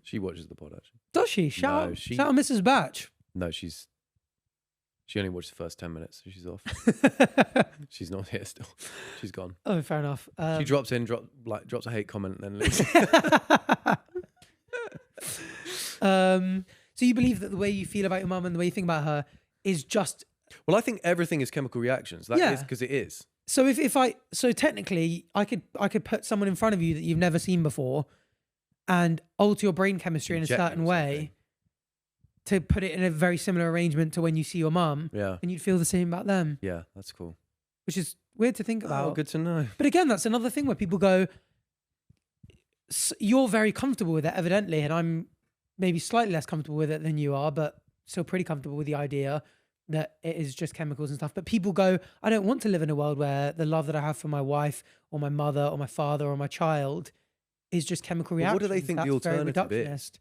She watches the pod, actually. Does she? Shout out Mrs. Batch. No, she only watched the first 10 minutes, so she's off. She's not here still. She's gone. Oh, fair enough. She drops a hate comment and then leaves. So you believe that the way you feel about your mum and the way you think about her is just... Well, I think everything is chemical reactions. That is because it is. So so technically I could put someone in front of you that you've never seen before and alter your brain chemistry in a certain way to put it in a very similar arrangement to when you see your mum. Yeah. And you'd feel the same about them. Yeah, that's cool. Which is weird to think about. Oh, good to know. But again, that's another thing where people go, you're very comfortable with it, evidently, and I'm maybe slightly less comfortable with it than you are, but still pretty comfortable with the idea that it is just chemicals and stuff. But people go, I don't want to live in a world where the love that I have for my wife or my mother or my father or my child is just chemical reactions. What do they think that's the alternative very is?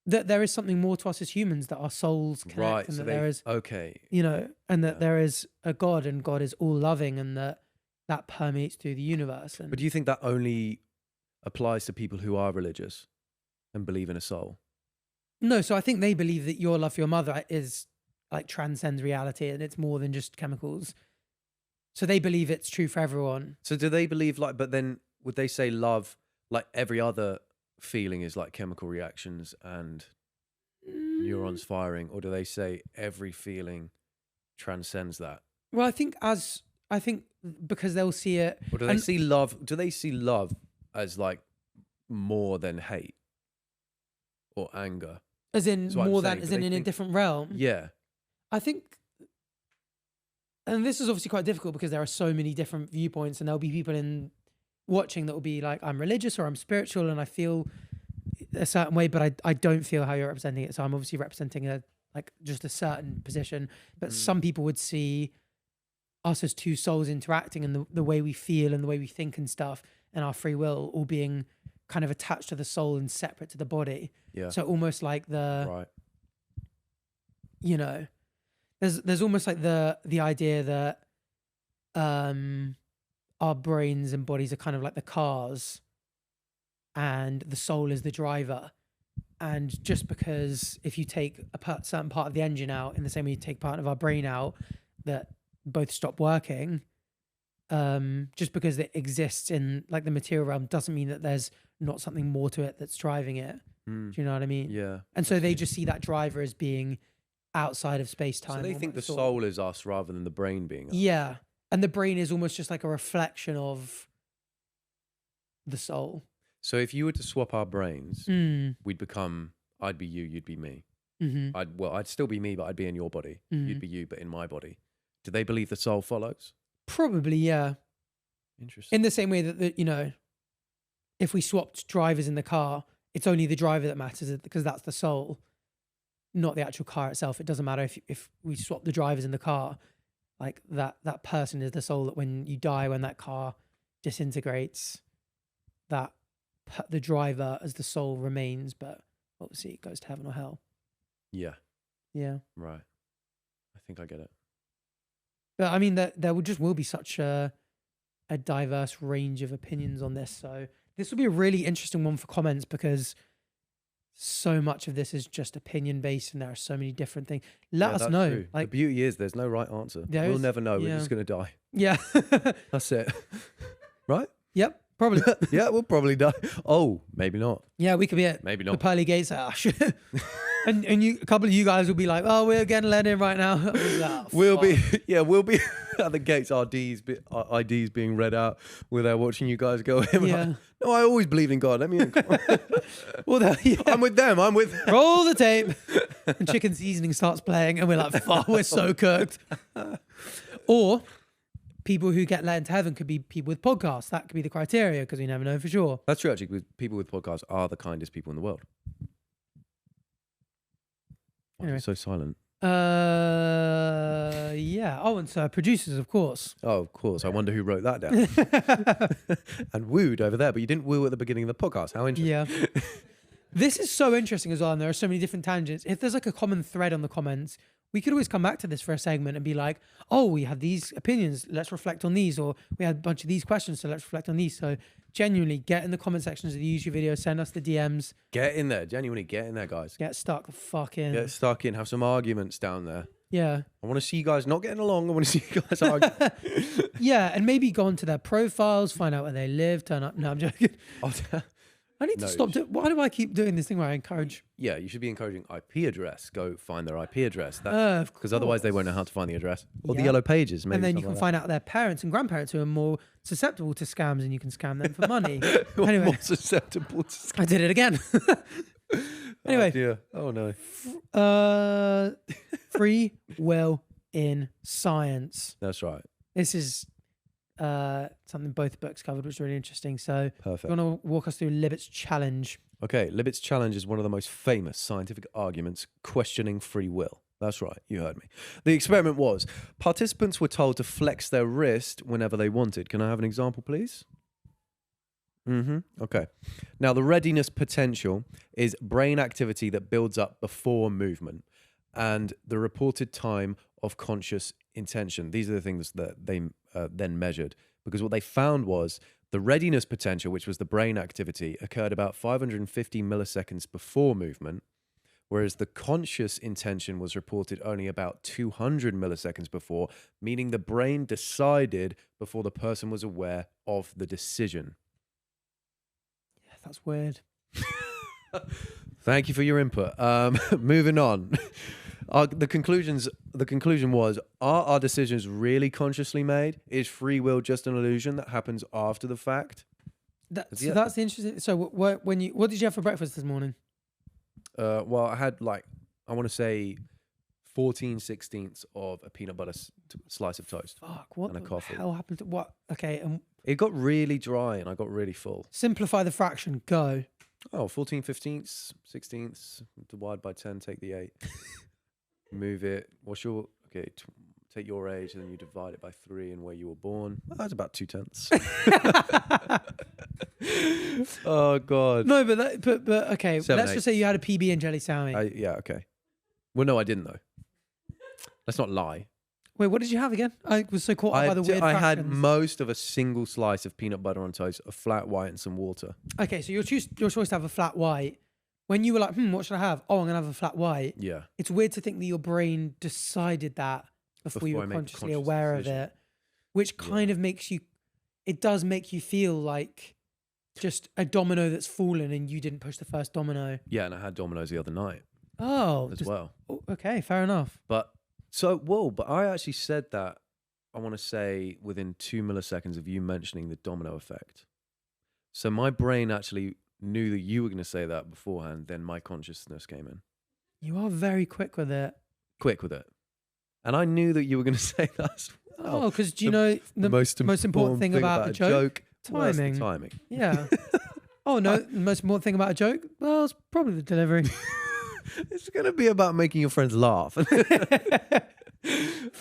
That there is something more to us as humans, that our souls connect, right, and so that there is, okay, you know, and that there is a God, and God is all loving, and that permeates through the universe. And but do you think that only applies to people who are religious and believe in a soul? No, so I think they believe that your love for your mother is like transcends reality and it's more than just chemicals. So they believe it's true for everyone. So do they believe but then would they say love, like every other feeling, is like chemical reactions and neurons firing, or do they say every feeling transcends that? Well, I think because they'll see it. Or do they see love? Do they see love as like more than hate or anger? As in more than, as in a different realm? Yeah. I think, and this is obviously quite difficult because there are so many different viewpoints, and there'll be people watching that will be like, I'm religious or I'm spiritual and I feel a certain way, but I don't feel how you're representing it. So I'm obviously representing just a certain position. But some people would see us as two souls interacting, and the way we feel and the way we think and stuff, and our free will all being kind of attached to the soul and separate to the body. Yeah. So almost like right. You know, there's almost like the idea that our brains and bodies are kind of like the cars and the soul is the driver. And just because if you take a certain part of the engine out in the same way you take part of our brain out, that both stop working, just because it exists in like the material realm doesn't mean that there's not something more to it that's driving it. Do you know what I mean? Yeah. And so they just see that driver as being outside of space-time. So they think the soul is us rather than the brain being us. Yeah. And the brain is almost just like a reflection of the soul. So if you were to swap our brains, I'd be you, you'd be me. Mm-hmm. I'd still be me, but I'd be in your body. Mm-hmm. You'd be you, but in my body. Do they believe the soul follows? Probably, yeah. Interesting. In the same way that, you know, if we swapped drivers in the car, it's only the driver that matters because that's the soul, not the actual car itself. It doesn't matter if we swap the drivers in the car, like that person is the soul that when you die, when that car disintegrates, that the driver as the soul remains, but obviously it goes to heaven or hell. Yeah. Yeah. Right. I think I get it. But I mean, there will be such a diverse range of opinions on this. So this will be a really interesting one for comments because so much of this is just opinion based and there are so many different things. Let us know. True. Like, the beauty is there's no right answer. We'll never know. yeah. We're just going to die. Yeah. That's it. Right? Yep. Probably. Yeah, we'll probably die. Oh, maybe not. Yeah, we could be at Maybe the not. pearly gates. And a couple of you guys will be like, oh, we're getting let in right now. We'll be at the gates, our IDs being read out. We're there watching you guys go in. Yeah. Like, no, I always believe in God. Let me in. Well, yeah. I'm with them. Roll the tape. And chicken seasoning starts playing and we're like, fuck, we're so cooked. Or people who get let into heaven could be people with podcasts. That could be the criteria because we never know for sure. That's true, actually. People with podcasts are the kindest people in the world. Why are you so silent? Yeah. Oh, and so producers, of course. Oh, of course. I wonder who wrote that down. And wooed over there, but you didn't woo at the beginning of the podcast. How interesting. Yeah. This is so interesting as well, and there are so many different tangents. If there's like a common thread on the comments, we could always come back to this for a segment and be like, oh, we have these opinions, let's reflect on these, or we had a bunch of these questions, so let's reflect on these. So genuinely get in the comment sections of the YouTube video, send us the DMs. Get in there. Genuinely get in there, guys. Get stuck the fuck in. Get stuck in. Have some arguments down there. Yeah. I want to see you guys not getting along. I want to see you guys argue. Yeah, and maybe go onto their profiles, find out where they live, turn up. No, I'm joking. I need to stop. Why do I keep doing this thing where I encourage? Yeah, you should be encouraging IP address. Go find their IP address. Because otherwise they won't know how to find the address. Or the Yeah. yellow pages. Maybe And then you can like find out their parents and grandparents who are more susceptible to scams and you can scam them for money. that. Anyway. More susceptible to I did it again. Anyway. Oh, dear. Oh no. Free will in science. That's right. This is something both books covered, which is really interesting. So Perfect. you want to walk us through Libet's challenge? Okay, Libet's challenge is one of the most famous scientific arguments questioning free will. That's right, you heard me. The experiment was, participants were told to flex their wrist whenever they wanted. Can I have an example, please? Okay. Now, the readiness potential is brain activity that builds up before movement and the reported time of conscious intention. These are the things that they then measured, because what they found was the readiness potential, which was the brain activity, occurred about 550 milliseconds before movement, whereas the conscious intention was reported only about 200 milliseconds before, meaning the brain decided before the person was aware of the decision. Yeah, that's weird. Thank you for your input. Moving on. The conclusion was, are our decisions really consciously made? Is free will just an illusion that happens after the fact? That's the interesting. So what did you have for breakfast this morning? Well, I had I want to say 14/16 of a peanut butter slice of toast. Fuck, what and a the coffee. hell happened to what? Okay, It got really dry and I got really full. simplify the fraction, go. Oh, 14/15, 16ths, divide by 10, take the 8. Move it. Take your age and then you divide it by 3 and where you were born. That's about 2/10. Oh God. No, but okay, 7, let's 8. just say you had a PB and jelly sandwich. Yeah, okay. Well, no, I didn't though. Let's not lie. Wait, what did you have again? I was so caught up by the weird I had fractions. most of a single slice of peanut butter on toast, a flat white and some water. Okay, so your choice to have a flat white. When you were like, what should I have? Oh, I'm going to have a flat white. Yeah. It's weird to think that your brain decided that before you were consciously aware of it, which kind of makes you, it does make you feel like just a domino that's fallen and you didn't push the first domino. Yeah, and I had Domino's the other night Oh. well. Okay, fair enough. But I actually said that, I want to say, within 2 milliseconds of you mentioning the domino effect. So my brain actually knew that you were going to say that beforehand, then my consciousness came in. You are very quick with it. Quick with it. And I knew that you were going to say that as well. Oh, because do you know the most important thing about a joke? Well, that's the Timing. timing. Yeah. Oh, no. The most important thing about a joke? Well, it's probably the delivery. It's going to be about making your friends laugh.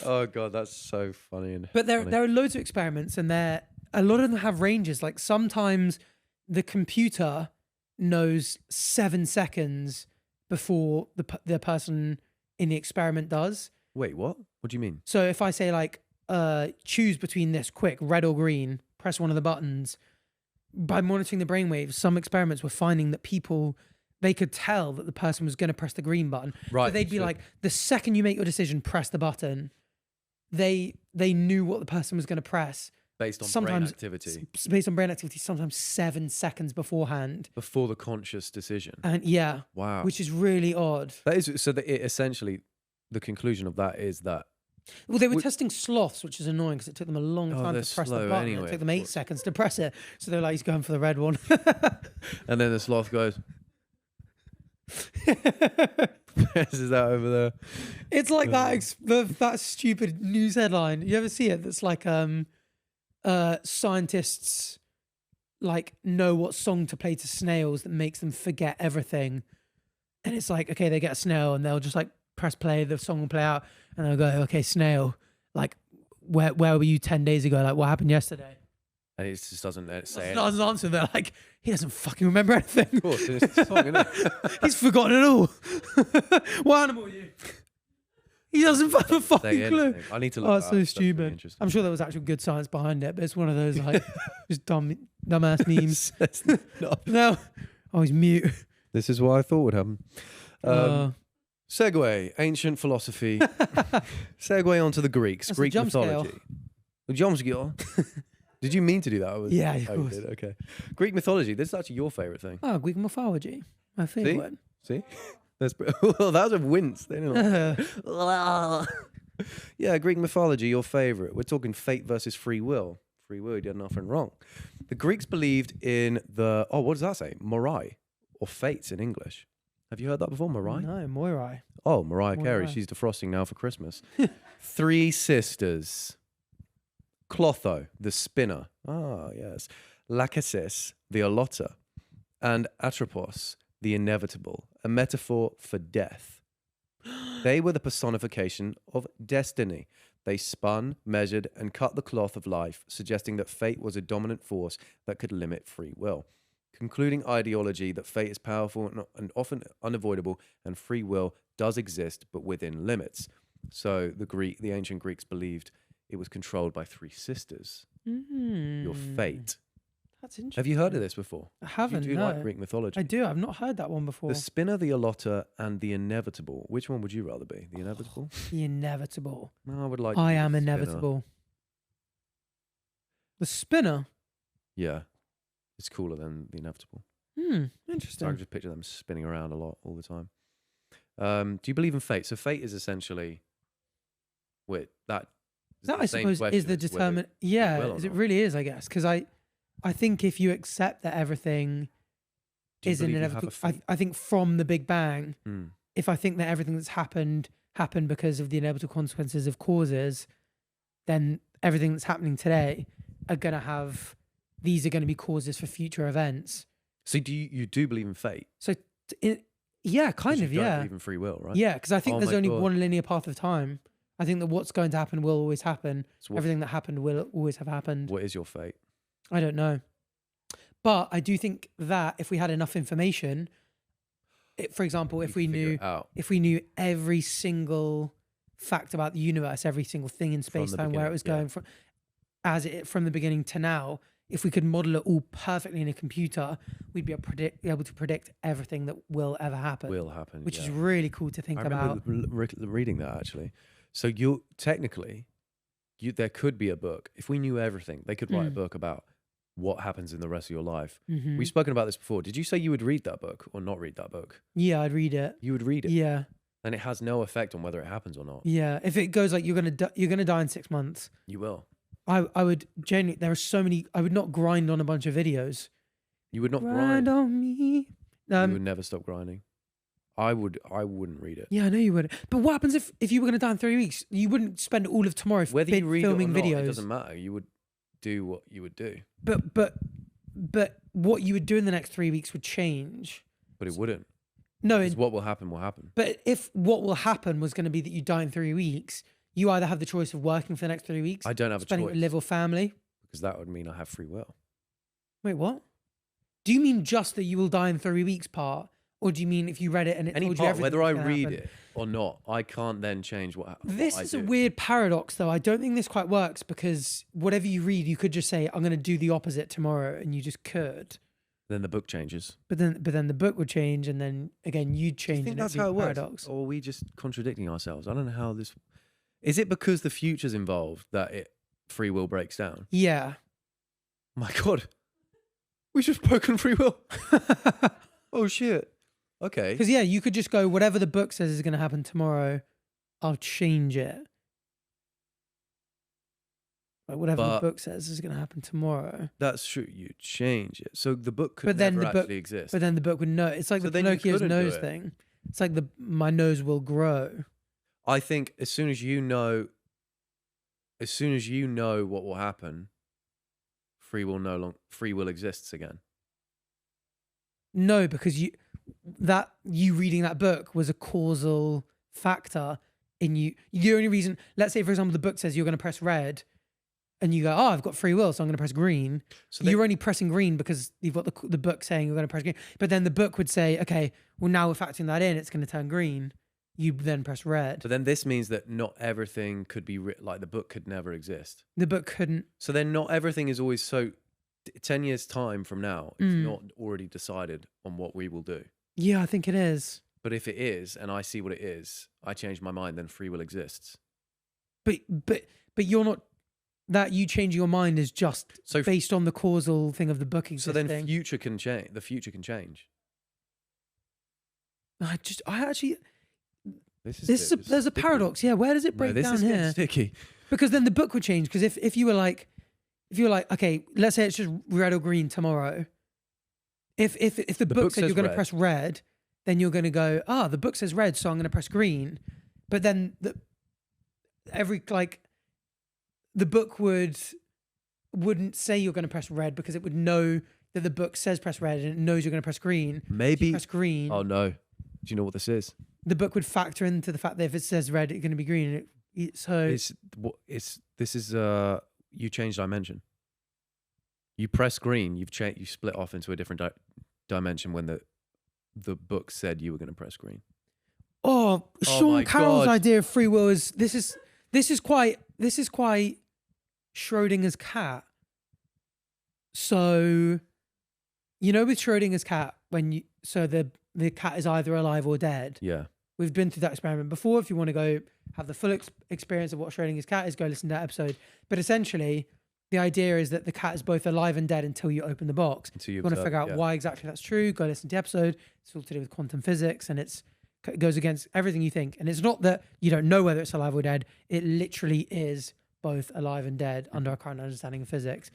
Oh, God, that's so funny. But there are loads of experiments, and a lot of them have ranges. Like sometimes the computer knows 7 seconds before the person in the experiment does. Wait, what? What do you mean? So if I say like, choose between this, quick, red or green, press one of the buttons. By monitoring the brainwaves, some experiments were finding that they could tell that the person was going to press the green button. Right. So they'd be like, the second you make your decision, press the button. They knew what the person was going to press. Based on brain activity. Based on brain activity, sometimes 7 seconds beforehand. Before the conscious decision. And yeah. Wow. Which is really odd. That is, so that it essentially, the conclusion of that is that. Well, they were testing sloths, which is annoying because it took them a long time to press the button. Anyway. It took them 8 seconds to press it. So they're like, he's going for the red one. And then the sloth goes. Presses that over there. It's like that stupid news headline. You ever see it? That's like scientists like know what song to play to snails that makes them forget everything. And it's like, okay, they get a snail and they'll just like press play, the song will play out, and they'll go, okay, snail, like where were you 10 days ago? Like what happened yesterday? And it just doesn't say it. Doesn't answer. They're like, he doesn't fucking remember anything. Of course, it's a song, isn't it? He's forgotten it all. What animal are you? He doesn't have a fucking clue. I need to look. Oh, it's so stupid. Really, I'm sure there was actual good science behind it, but it's one of those like just dumbass memes. No. Oh, he's mute. This is what I thought would happen. Segue, ancient philosophy. Segue onto the Greeks. That's Greek mythology. The jump scale. Did you mean to do that? Yeah, of course. You did. Okay. Greek mythology. This is actually your favourite thing. Oh, Greek mythology. My favourite. See? Well, that was a wince. Yeah, Greek mythology, your favourite. We're talking fate versus free will. Free will, you did nothing wrong. The Greeks believed in what does that say? Morai, or fates in English. Have you heard that before, Morai? No, Moirai. Oh, Mariah Carey. She's defrosting now for Christmas. 3 sisters. Clotho, the spinner. Ah, yes. Lachesis, the allotter. And Atropos, the inevitable, a metaphor for death. They were the personification of destiny. They spun, measured, and cut the cloth of life, suggesting that fate was a dominant force that could limit free will. Concluding ideology that fate is powerful and often unavoidable, and free will does exist, but within limits. So the ancient Greeks believed it was controlled by 3 sisters. Your fate. That's interesting. Have you heard of this before? I haven't. Do you like Greek mythology? I do. I've not heard that one before. The spinner, the allotter, and the inevitable. Which one would you rather be? The inevitable? The inevitable. No, I would like. I am inevitable. The spinner. Yeah, it's cooler than the inevitable. Interesting. So I can just picture them spinning around a lot all the time. Do you believe in fate? So fate is essentially, that I suppose is the determinant. Yeah, it really is, I guess, because I think if you accept that everything is inevitable, I think from the Big Bang, if I think that everything that's happened because of the inevitable consequences of causes, then everything that's happening today these are going to be causes for future events. So you do believe in fate? So yeah, kind of, you yeah. don't believe in free will, right? Yeah, because I think there's only one linear path of time. I think that what's going to happen will always happen. So everything that happened will always have happened. What is your fate? I don't know. But I do think that if we had enough information, for example, if we knew every single fact about the universe, every single thing in space-time, where it was going from the beginning to now, if we could model it all perfectly in a computer, we'd be able to predict everything that will ever happen. Which is really cool to think about. I remember reading that, actually. So there could be a book. If we knew everything, they could write a book about what happens in the rest of your life. We've spoken about this before. Did you say you would read that book or not read that book? Yeah, I'd read it. You would read it? Yeah. And it has no effect on whether it happens or not. Yeah. If it goes like you're gonna die in 6 months. You will. I would genuinely. There are so many. I would not grind on a bunch of videos. You would not grind on me. You would never stop grinding. I wouldn't read it. Yeah, I know you would. But what happens if you were going to die in 3 weeks? You wouldn't spend all of tomorrow Whether you read filming it or not, videos. it doesn't matter. You would do what you would do. But what you would do in the next 3 weeks would change. But it wouldn't. No, Because what will happen will happen. but if what will happen was going to be that you die in 3 weeks, you either have the choice of working for the next 3 weeks, I don't have a spending choice. it with live or family. Because that would mean I have free will. Wait, what? Do you mean just that you will die in 3 weeks part? Or do you mean if you read it and it Any told you part, everything whether I that's gonna read happen? it or not, I can't then change what This I is do. a weird paradox, though. I don't think this quite works because whatever you read, you could just say, I'm going to do the opposite tomorrow, and you just could. Then the book changes. But then the book would change, and then again, you'd Do change. you think and that's it'd be how a it works? paradox. Or are we just contradicting ourselves? I don't know how this... Is it because the future's involved that free will breaks down? Yeah. My God. We just broken free will. Oh, shit. Okay. Because, yeah, you could just go, whatever the book says is going to happen tomorrow, I'll change it. Like, whatever But- the book says is going to happen tomorrow. That's true. You change it. So the book could But then never the book- actually exist. But then the book would know. It's like So the then you Pinocchio's couldn't do nose it. thing. It's like my nose will grow. I think as soon as you know what will happen, free will exists again. No, because you reading that book was a causal factor in you. The only reason, let's say, for example, the book says you're going to press red, and you go, oh, I've got free will, so I'm going to press green. So You're only pressing green because you've got the book saying you're going to press green. But then the book would say, okay, well, now we're factoring that in, it's going to turn green. You then press red. So then this means that not everything could be like the book could never exist. The book couldn't. So then not everything is always so 10 years time from now, it's not already decided on what we will do. Yeah, I think it is. But if it is, and I see what it is, I change my mind, then free will exists. But you're not. That you changing your mind is just So based on the causal thing of the book so existing. then future can change. The future can change. I actually. There's There's a paradox. Yeah, where does it break this down is getting here? sticky. Because then the book would change. Because if you were like, okay, let's say it's just red or green tomorrow. If the book said says you're going to red. press red, then you're going to go, the book says red, so I'm going to press green. But then the book wouldn't say you're going to press red because it would know that the book says press red and it knows you're going to press green. So Maybe. you press green. Oh no. Do you know what this is? The book would factor into the fact that if it says red, it's going to be green. You change dimension. You press green, you split off into a different dimension when the book said you were going to press green. Oh, Sean my Carroll's God. idea of free will is this is quite Schrodinger's cat. So, with Schrodinger's cat, the cat is either alive or dead. Yeah. We've been through that experiment before. If you want to go have the full experience of what Schrodinger's cat is, go listen to that episode. But essentially, the idea is that the cat is both alive and dead until you open the box. Until You want to figure out why exactly that's true, go listen to the episode. It's all to do with quantum physics, and it goes against everything you think. And it's not that you don't know whether it's alive or dead. It literally is both alive and dead under our current understanding of physics.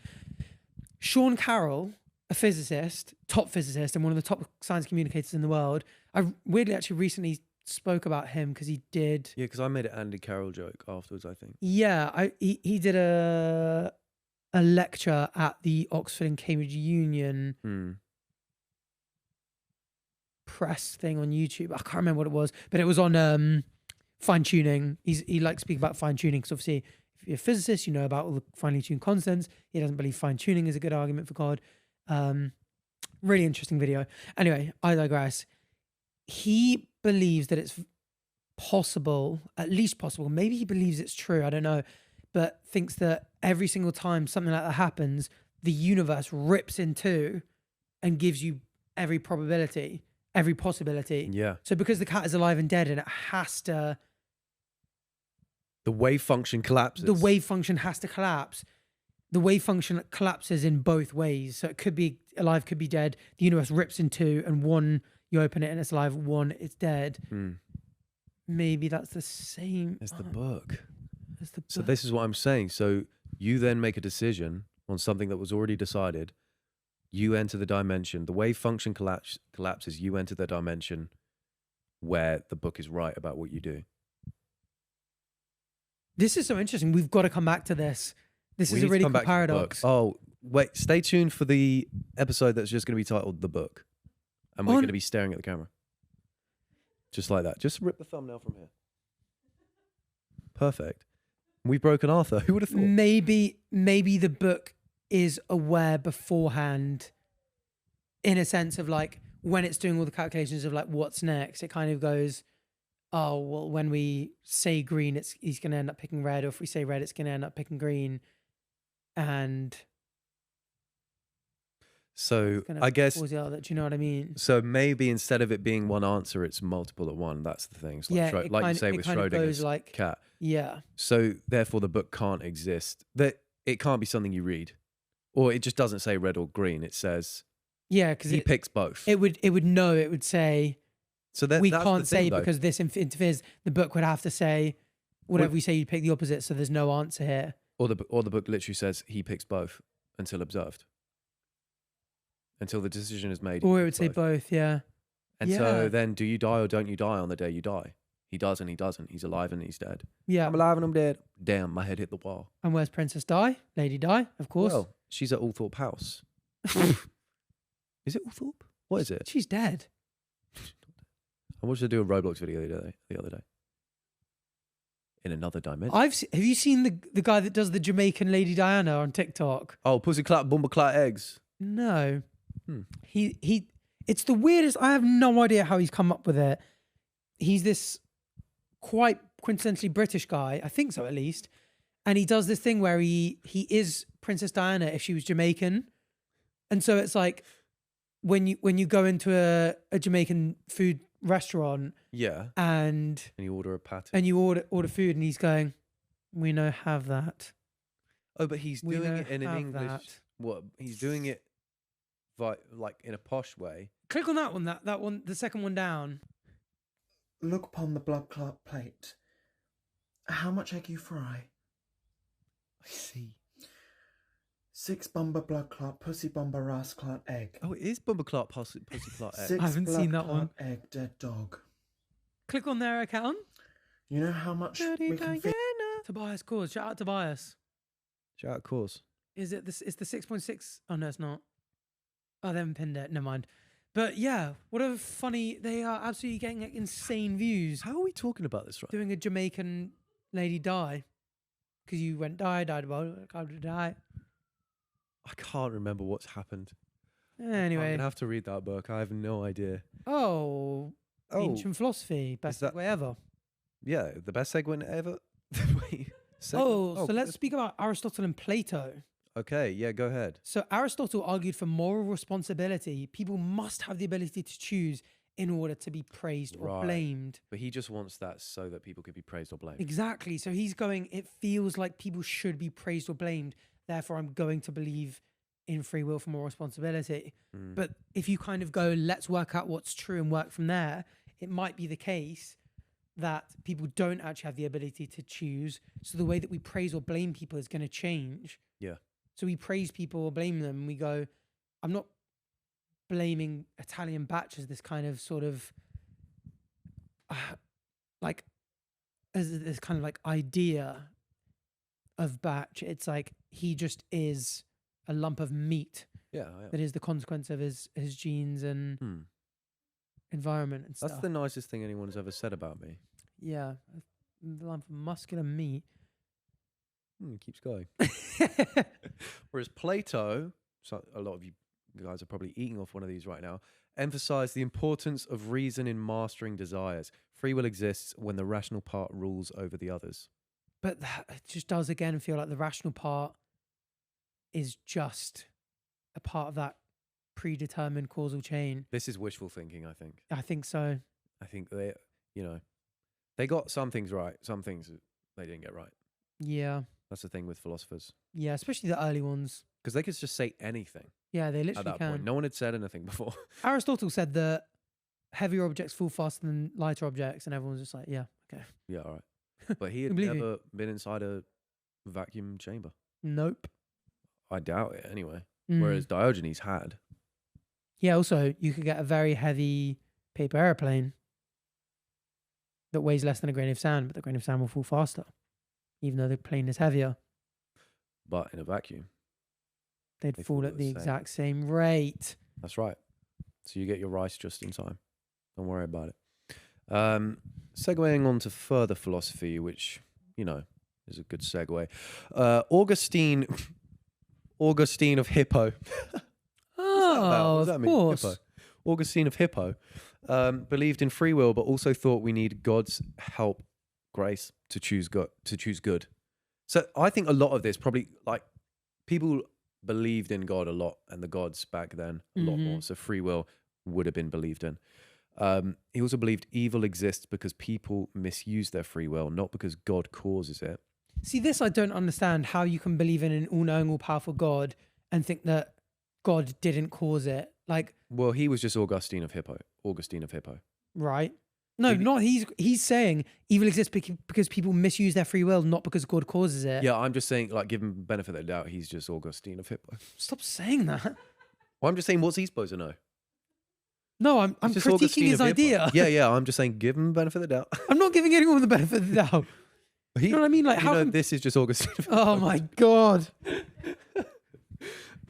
Sean Carroll, a physicist, top physicist, and one of the top science communicators in the world. I weirdly actually recently spoke about him because he did. Yeah, because I made an Andy Carroll joke afterwards, I think. Yeah, he did a lecture at the Oxford and Cambridge Union press thing on YouTube. I can't remember what it was, but it was on fine tuning. He likes to speak about fine tuning because obviously, if you're a physicist, you know about all the finely tuned constants. He doesn't believe fine tuning is a good argument for God. Really interesting video. Anyway, I digress. He believes that it's possible, at least possible. Maybe he believes it's true. I don't know, but thinks that every single time something like that happens, the universe rips in two and gives you every probability, every possibility. Yeah. So because the cat is alive and dead and it has to, The wave function collapses. the wave function has to collapse. The wave function collapses in both ways. So it could be alive, could be dead. The universe rips in two, and one, you open it and it's alive, one, it's dead. Maybe that's the same. It's the book. As the So book. this is what I'm saying. So you then make a decision on something that was already decided. You enter the dimension. The wave function collapses. You enter the dimension where the book is right about what you do. This is so interesting. We've got to come back to this. This We is need a to really come cool back to the book. paradox. Oh, wait, stay tuned for the episode that's just going to be titled The Book. And we're going to be staring at the camera. Just like that. Just rip the thumbnail from here. Perfect. We've broken Arthur. Who would have thought? Maybe the book is aware beforehand, in a sense of like when it's doing all the calculations of like what's next. It kind of goes, oh well, when we say green, he's going to end up picking red, or if we say red, it's going to end up picking green, and So I guess. do you know what I mean? So maybe instead of it being one answer, it's multiple at one. That's the thing. It's like, Yeah, like you say with Schrodinger's like, cat. Yeah. So therefore, the book can't exist. That it can't be something you read, or it just doesn't say red or green. It says because he picks both. It would say. So that we that's can't the thing, say though. because this interferes. The book would have to say whatever we say. You pick the opposite, so there's no answer here. Or the book literally says he picks both until observed. Until the decision is made. Or it would say both, yeah. And so then, do you die or don't you die on the day you die? He does and he doesn't. He's alive and he's dead. Yeah. I'm alive and I'm dead. Damn, my head hit the wall. And where's Princess Di? Lady Di, of course. Well, she's at Althorpe House. Is it Althorpe? What is it? She's dead. I watched her do a Roblox video the other day. In another dimension. Have you seen the guy that does the Jamaican Lady Diana on TikTok? Oh, pussy clap, bumper clap eggs. No. He it's the weirdest. I have no idea how he's come up with it. He's this quite quintessentially British guy, I think so at least. And he does this thing where he is Princess Diana if she was Jamaican. And so it's like when you go into a Jamaican food restaurant, yeah, and you order a patty, and you order food, and he's going, "We no have that." Oh, but he's We doing no it in an have English. that. What he's doing it, like in a posh way. Click on that one. That one, the second one down. Look upon the blood clot plate. How much egg you fry? I see. 6 bomber blood clot, pussy bomber ras clot egg. Oh, it is bumper clap, pussy clap egg. 6 I haven't blood seen that clot one. egg, dead dog. Click on their account. You know how much we can feed? Tobias Cause. Shout out Tobias. Shout out, course. Is it this? It's the 6.6. Oh no, it's not. Oh, they haven't pinned it. Never mind. But yeah, what a funny. They are absolutely getting like, insane views. How are we talking about this right? Doing a Jamaican lady die. Because you went died about how to die. I can't remember what's happened. I'm Anyway. gonna have to read that book. I have no idea. Oh, ancient philosophy. Best that- segue ever. Yeah, the best segment ever. Wait, So let's speak about Aristotle and Plato. Okay, yeah, go ahead. So Aristotle argued for moral responsibility. People must have the ability to choose in order to be praised or Right. blamed. But he just wants that so that people could be praised or blamed. Exactly. So he's going, it feels like people should be praised or blamed. Therefore, I'm going to believe in free will for moral responsibility. But if you kind of go, let's work out what's true and work from there, it might be the case that people don't actually have the ability to choose. So the way that we praise or blame people is going to change. Yeah. So we praise people or blame them. And we go, I'm not blaming Italianbach as this kind of sort of like as this kind of like idea of Bach. It's like he just is a lump of meat Yeah. that is the consequence of his genes and environment and stuff. That's the nicest thing anyone's ever said about me. Yeah, a lump of muscular meat. It keeps going. Whereas Plato, so a lot of you guys are probably eating off one of these right now, emphasized the importance of reason in mastering desires. Free will exists when the rational part rules over the others. But it just does again feel like the rational part is just a part of that predetermined causal chain. This is wishful thinking, I think. I think so. I think they got some things right, some things they didn't get right. Yeah. That's the thing with philosophers. Yeah, especially the early ones. Because they could just say anything Yeah, they at literally that can. point. No one had said anything before. Aristotle said that heavier objects fall faster than lighter objects, and everyone's just like, yeah, okay. Yeah, all right. But he had Believe you. never been inside a vacuum chamber. Nope. I doubt it anyway. Mm. Whereas Diogenes had. Yeah, also, you could get a very heavy paper airplane. that weighs less than a grain of sand, but the grain of sand will fall faster, even though the plane is heavier. But in a vacuum, They'd They fall fall at at the the same. exact same rate. that's right. So you get your rice just in time. Don't worry about it. Segueing on to further philosophy, which, is a good segue. Augustine of Hippo. Oh, What does that of mean? course. Hippo. Augustine of Hippo believed in free will, but also thought we need God's help, grace, to choose good. So I think a lot of this probably, like, people believed in God a lot, and the gods back then a lot more. So free will would have been believed in. He also believed evil exists because people misuse their free will, not because God causes it. See, this I don't understand, how you can believe in an all-knowing, all-powerful God and think that God didn't cause it. Like, Well, he was just Augustine of Hippo. right? No, If- not he's saying evil exists because people misuse their free will, not because God causes it. Yeah, I'm just saying, like, give him benefit of the doubt. He's just Augustine of Hippo. Stop saying that. Well, I'm just saying, what's he supposed to know? No, I'm He's just critiquing Augustine his of Hippo. idea. Yeah. I'm just saying, give him benefit of the doubt. I'm not giving anyone the benefit of the doubt. You know what I mean? Like, how can... this is just Augustine of Hippo. Oh my God.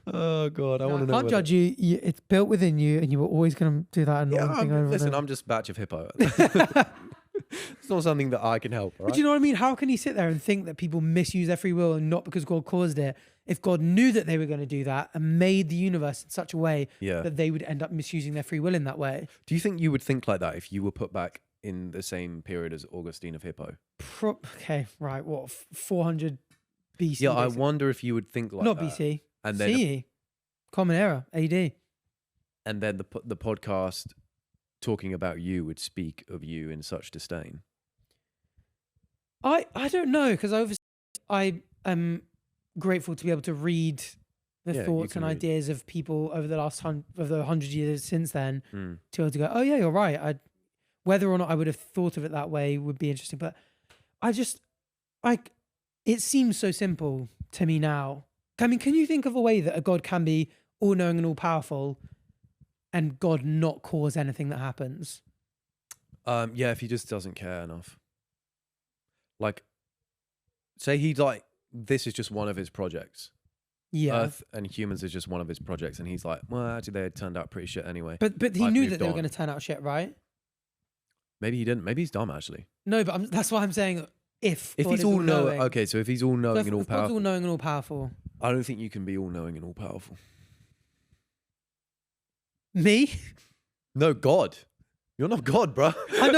Oh God, I want to know. I can't judge you. It's built within you, and you were always going to do that annoying thing over Listen, and over. I'm just batch of Hippo. It's not something that I can help. All But right? do you know what I mean? How can he sit there and think that people misuse their free will and not because God caused it? If God knew that they were going to do that and made the universe in such a way Yeah. that they would end up misusing their free will in that way. Do you think you would think like that if you were put back in the same period as Augustine of Hippo? Okay, right. What, 400 BC? Yeah, I basically? wonder if you would think like Not that. BC. And then CE. Common Era. AD. and then the podcast talking about you would speak of you in such disdain. I don't know, because obviously I am grateful to be able to read the Yeah, you thoughts can and read. ideas of people over the last 100 years since then, Mm. to be able to go, oh yeah, you're right. Whether or not I would have thought of it that way would be interesting, but it seems so simple to me now. I mean, can you think of a way that a God can be all-knowing and all-powerful and God not cause anything that happens? Yeah, if he just doesn't care enough. Like, say he's like, this is just one of his projects. Yeah. Earth and humans is just one of his projects, and he's like, well, actually, they had turned out pretty shit anyway. But he I've knew moved that they were on. going to turn out shit, right? Maybe he didn't. Maybe he's dumb, actually. No, but that's why I'm saying if If God he's is all knowing, all-knowing. okay, so if he's all knowing So and all if God's powerful, all-knowing and all-powerful. I don't think you can be all knowing and all powerful. Me? No, God. You're not God, bro. I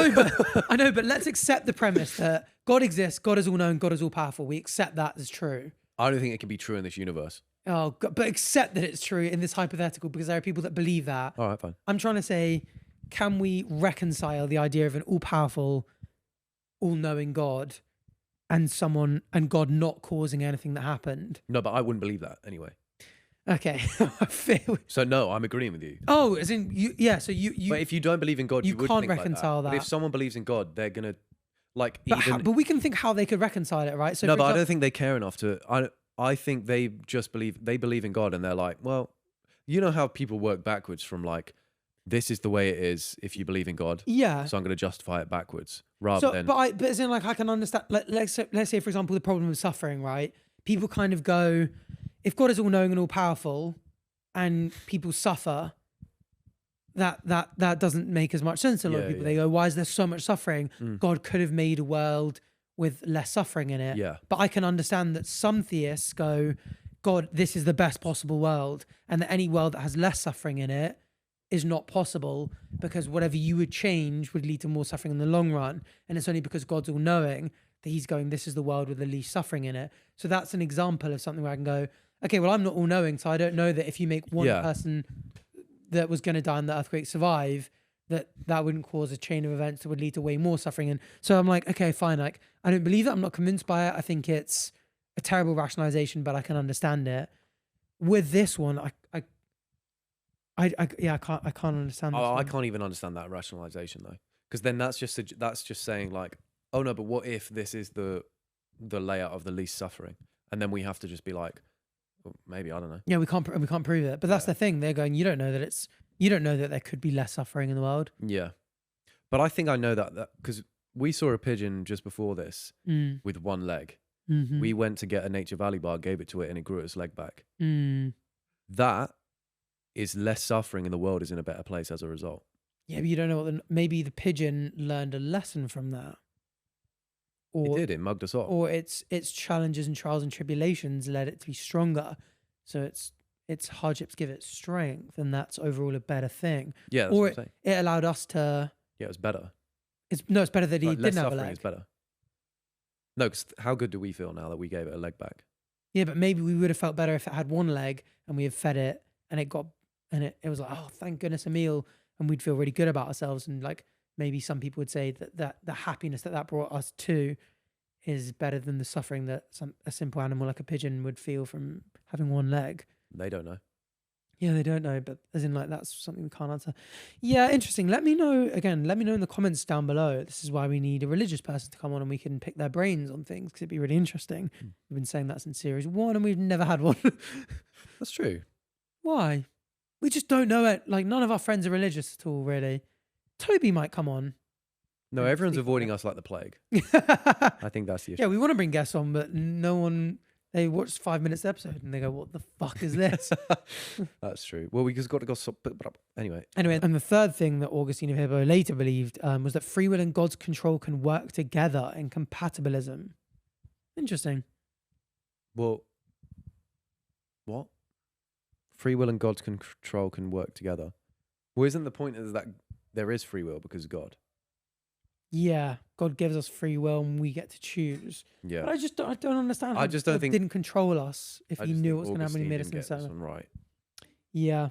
know, but let's accept the premise that God exists, God is all-knowing, God is all-powerful. We accept that as true. I don't think it can be true in this universe. Oh, God, but accept that it's true in this hypothetical, because there are people that believe that. All right, fine. I'm trying to say, can we reconcile the idea of an all-powerful, all-knowing God and God not causing anything that happened? No, but I wouldn't believe that anyway. Okay. I feel... So no, I'm agreeing with you. Oh, as in you? Yeah. So you. But if you don't believe in God, you you would can't think like reconcile But that. if someone believes in God, they're gonna like But, even. but we can think how they could reconcile it, right? So No, for but I example- don't think they care enough to. I think they just believe in God, and they're like, well, you know how people work backwards from like, this is the way it is if you believe in God, Yeah. so I'm going to justify it backwards rather than. But as in, like, I can understand. Let's say, for example, the problem of suffering, right? People kind of go, if God is all knowing and all powerful, and people suffer, that doesn't make as much sense to a lot of Yeah, people. yeah. They go, why is there so much suffering? Mm. God could have made a world with less suffering in it. Yeah. But I can understand that some theists go, God, this is the best possible world, and that any world that has less suffering in it is not possible, because whatever you would change would lead to more suffering in the long run. And it's only because God's all knowing that he's going, this is the world with the least suffering in it. So that's an example of something where I can go, okay, well, I'm not all knowing, so I don't know that if you make one Yeah. person that was going to die in the earthquake survive, that wouldn't cause a chain of events that would lead to way more suffering. And so I'm like, okay, fine. Like, I don't believe that. I'm not convinced by it. I think it's a terrible rationalization, but I can understand it. With this one, I can't understand. This Oh, I one. can't even understand that rationalization though, because then that's just saying like, oh no, but what if this is the layout of the least suffering, and then we have to just be like, well, maybe, I don't know. Yeah, we can't prove it. But that's Yeah. the thing. They're going, you don't know that there could be less suffering in the world. Yeah, but I think I know that because we saw a pigeon just before this with one leg. Mm-hmm. We went to get a Nature Valley bar, gave it to it, and it grew its leg back. That is less suffering, and the world is in a better place as a result. Yeah, but you don't know what maybe the pigeon learned a lesson from that. Or, it mugged us off. Or its challenges and trials and tribulations led it to be stronger. So its hardships give it strength, and that's overall a better thing. Yeah, that's or what I'm saying. It allowed us to. Yeah, it was better. It's better that he Like, didn't less have a suffering leg. is better. No, because how good do we feel now that we gave it a leg back? Yeah, but maybe we would have felt better if it had one leg and we had fed it and it was like, oh, thank goodness, a meal, and we'd feel really good about ourselves. And like maybe some people would say that the happiness that brought us to is better than the suffering that a simple animal like a pigeon would feel from having one leg. They don't know. Yeah, they don't know, but as in like that's something we can't answer. Yeah, interesting. Let me know in the comments down below. This is why we need a religious person to come on and we can pick their brains on things, because it'd be really interesting. We've been saying that since series 1 and we've never had one. That's true. Why? We just don't know it. Like none of our friends are religious at all, really. Toby might come on. No, Yeah, everyone's speak avoiding for us like the plague. Yeah, I think that's the issue. we want to bring guests on, but no one. They watch 5 minutes episode and they go, "What the fuck is this?" That's true. Well, we just got to go. Anyway, and the third thing that Augustine of Hippo later believed was that free will and God's control can work together in compatibilism. Interesting. Well, what? Free will and God's control can work together. Well, isn't the point is that there is free will because of God? Yeah, God gives us free will and we get to choose. Yeah. But I don't understand. How I just don't God think didn't control us if I he just knew think what was going to happen when he made us Augustine in didn't get this seven. one right. Yeah.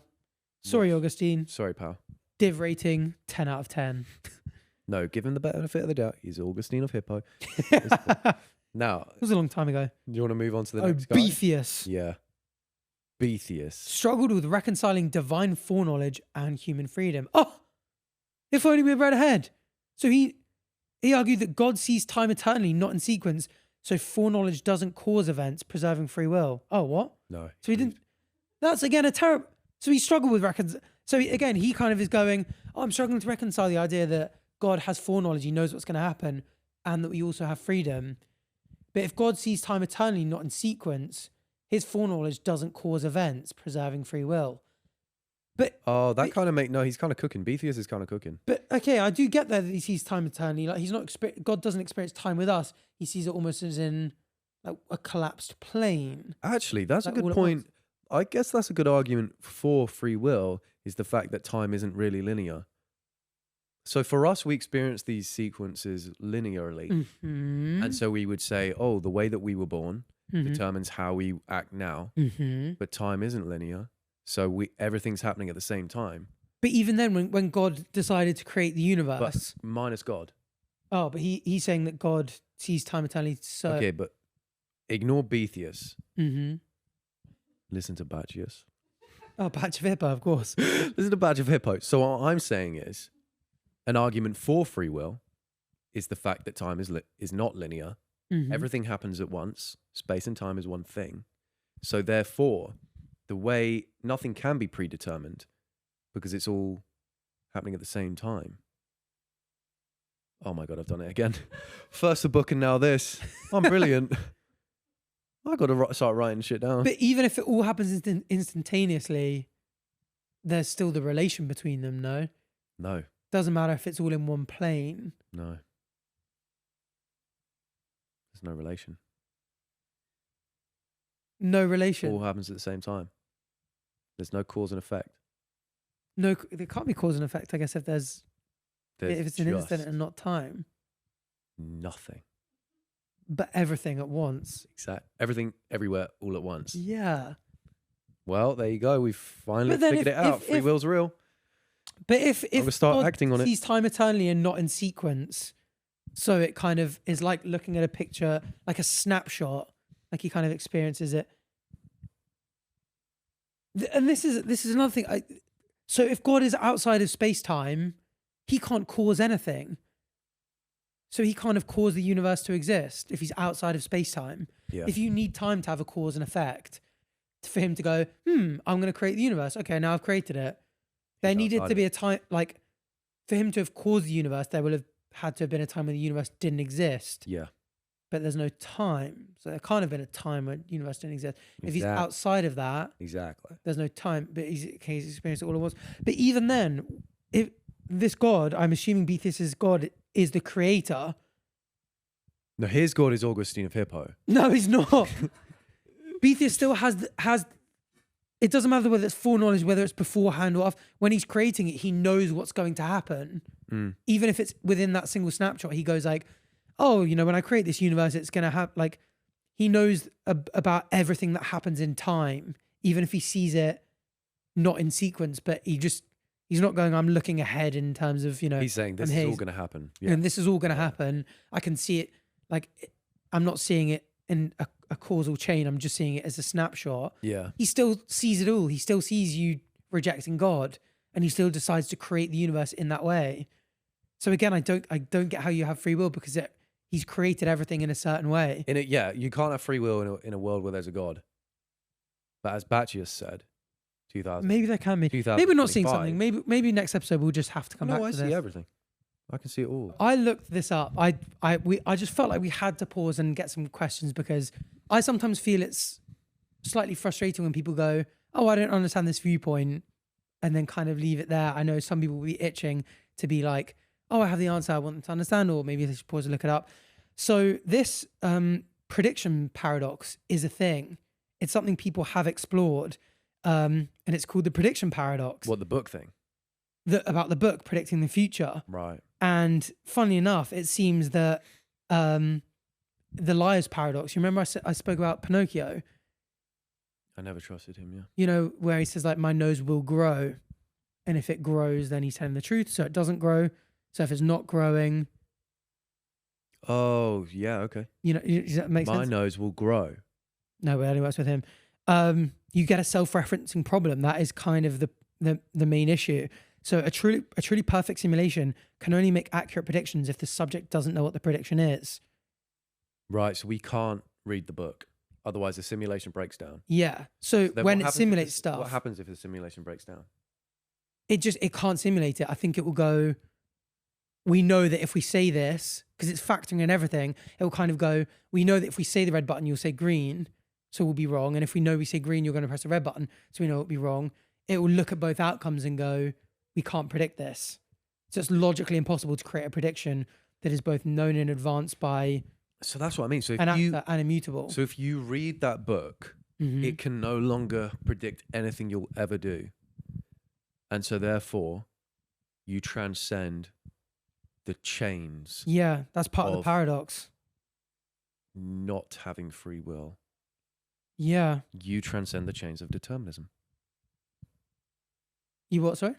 Sorry, Augustine. Sorry, pal. Div rating 10 out of 10. No, give him the benefit of the doubt. He's Augustine of Hippo. It Now, was a long time ago. do you want to move on to the next guy? Betheus. Yeah. Betheus. Struggled with reconciling divine foreknowledge and human freedom. Oh, if only we had read ahead. So he argued that God sees time eternally, not in sequence. So foreknowledge doesn't cause events, preserving free will. Oh, what? No. So he didn't. That's again a terrible. So he struggled with again, he kind of is going, oh, I'm struggling to reconcile the idea that God has foreknowledge, he knows what's going to happen, and that we also have freedom. But if God sees time eternally, not in sequence, his foreknowledge doesn't cause events, preserving free will. But that kind of he's kind of cooking. Betheus is kind of cooking. But okay, I do get that he sees time eternally. Like he's not God doesn't experience time with us. He sees it almost as in like a collapsed plane. Actually, that's Like a good all at point. I guess that's a good argument for free will, is the fact that time isn't really linear. So for us, we experience these sequences linearly. Mm-hmm. And so we would say, oh, the way that we were born Mm-hmm. determines how we act now. Mm-hmm. But time isn't linear. So everything's happening at the same time. But even then, when God decided to create the universe, But minus God. but he's saying that God sees time eternally. So Okay, but ignore Betheus. Mm-hmm. Listen to Bacchius. Oh, Patch of Hippo, of course. Listen to Badge of Hippo. So what I'm saying is, an argument for free will is the fact that time is not linear. Mm-hmm. Everything happens at once. Space and time is one thing. So therefore, the way nothing can be predetermined because it's all happening at the same time. Oh my God, I've done it again. First the book and now this. I'm brilliant. I got to start writing shit down. But even if it all happens instantaneously, there's still the relation between them, no? No, Doesn't matter if it's all in one plane. no. There's no relation. No It relation. all happens at the same time. There's no cause and effect. No, there can't be cause and effect, I guess, if There's it's an just instant and not time. nothing. But everything at once. Everything, everywhere, all at once. Yeah. Well, there you go. We've finally But then figured it out. Free will's real. But if gonna start God acting on it. sees time eternally and not in sequence, so it kind of is like looking at a picture, like a snapshot, like he kind of experiences it. And this is another thing. So if God is outside of space time, he can't cause anything. So he can't have caused the universe to exist if he's outside of space time. Yeah. If you need time to have a cause and effect, for him to go, I'm going to create the universe. Okay, now I've created it. There He's needed outside to of be a time, like, for him to have caused the universe, there will have had to have been a time when the universe didn't exist, Yeah. but there's no time. So there can't have been a time when the universe didn't exist. If he's Exact- outside of that, Exactly. there's no time, but he's experienced it all at once. But even then, if this God, I'm assuming Beatrice's God is the creator. No, his God is Augustine of Hippo. No, he's not. Beatrice still has, it doesn't matter whether it's foreknowledge, whether it's beforehand or after. When he's creating it, he knows what's going to happen. Even if it's within that single snapshot, he goes like, oh, you know, when I create this universe, it's going to have like, he knows about everything that happens in time, even if he sees it not in sequence, but he's not going, I'm looking ahead in terms of, you know, He's saying this is all going to happen. Yeah. and this is all going to happen. I can see it. Like, I'm not seeing it in a causal chain. I'm just seeing it as a snapshot. Yeah. He still sees it all. He still sees you rejecting God, and he still decides to create the universe in that way. So again, I don't get how you have free will, because he's created everything in a certain way. Yeah, you can't have free will in a world where there's a God. But as Bacchius said, 2000. Maybe there can be. Maybe we're not seeing 2025. something. Maybe next episode we'll just have to come back No, I to see this. everything. I can see it all. I looked this up. I just felt like we had to pause and get some questions, because I sometimes feel it's slightly frustrating when people go, oh, I don't understand this viewpoint, and then kind of leave it there. I know some people will be itching to be like, oh, I have the answer I want them to understand, or maybe they should pause and look it up. So this prediction paradox is a thing. It's something people have explored, and it's called the prediction paradox. What, the book thing? About the book predicting the future. Right. And funnily enough, it seems that the liar's paradox, you remember I spoke about Pinocchio, I never trusted him, yeah. you know, where he says like, my nose will grow. And if it grows, then he's telling the truth. So it doesn't grow. So if it's not growing, Oh, yeah, okay. you know, does that make My sense? nose will grow. No, it only works with him. You get a self-referencing problem. That is kind of the main issue. So a truly perfect simulation can only make accurate predictions if the subject doesn't know what the prediction is. Right, so we can't read the book. Otherwise, the simulation breaks down. Yeah. So Then when what it happens simulates if stuff, What happens if the simulation breaks down? it can't simulate it. I think it will go, we know that if we say this, because it's factoring in everything, it will kind of go, we know that if we say the red button, you'll say green, so we'll be wrong. And if we know we say green, you're going to press the red button, so we know it'll be wrong. It will look at both outcomes and go, we can't predict this. So it's logically impossible to create a prediction that is both known in advance by So that's what I mean. So if an you actor and immutable. so if you read that book, Mhm. it can no longer predict anything you'll ever do. And so therefore, you transcend the chains Yeah, that's part of the of- paradox. not having free will. Yeah. You transcend the chains of determinism. You what, sorry?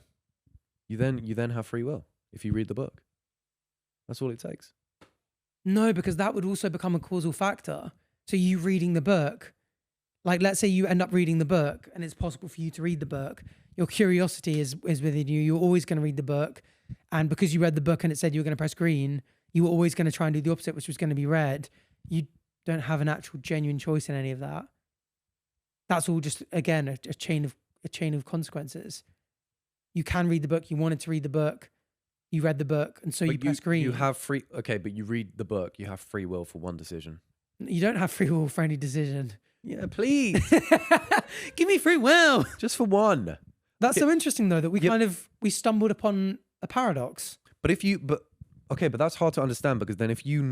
You then have free will if you read the book. That's all it takes. No, because that would also become a causal factor. So you reading the book, like let's say you end up reading the book and it's possible for you to read the book. Your curiosity is within you. You're always going to read the book. And because you read the book and it said you were going to press green, you were always going to try and do the opposite, which was going to be red. You don't have an actual genuine choice in any of that. That's all just, again, a chain of consequences. You can read the book. You wanted to read the book. You read the book, and so you press green. You have free. Okay, but you read the book. You have free will for one decision. You don't have free will for any decision. Yeah, please, Give me free will. just for one. That's so interesting, though, that we Yeah. we stumbled upon a paradox. But but that's hard to understand, because then if you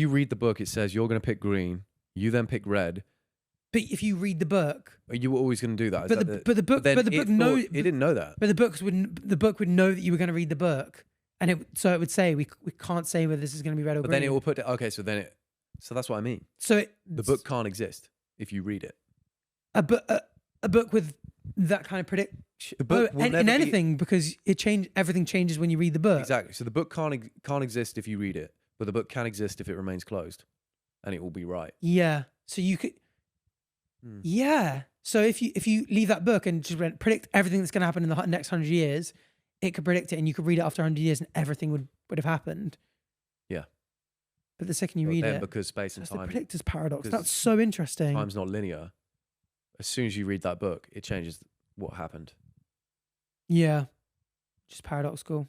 read the book, it says you're going to pick green. You then pick red. But if you read the book, Are you always going to do that? Is but that the book knows. It didn't know that. But the book would know that you were going to read the book, and it would say we can't say whether this is going to be red or But green. then it will put. Okay, so that's what I mean. So The book can't exist if you read it. a book with that kind of prediction. The book will in never be- anything, because everything changes when you read the book. Exactly. So the book can't exist if you read it, but the book can exist if it remains closed, and it will be right. Yeah. So you could. Hmm. Yeah. So if you leave that book and just predict everything that's going to happen in the next 100 years, it could predict it, and you could read it after 100 years, and everything would have happened. Yeah. But the second you But read then it, because space and that's the time, predictor's paradox. because That's so interesting. time's not linear. As soon as you read that book, it changes what happened. Yeah. Just paradoxical.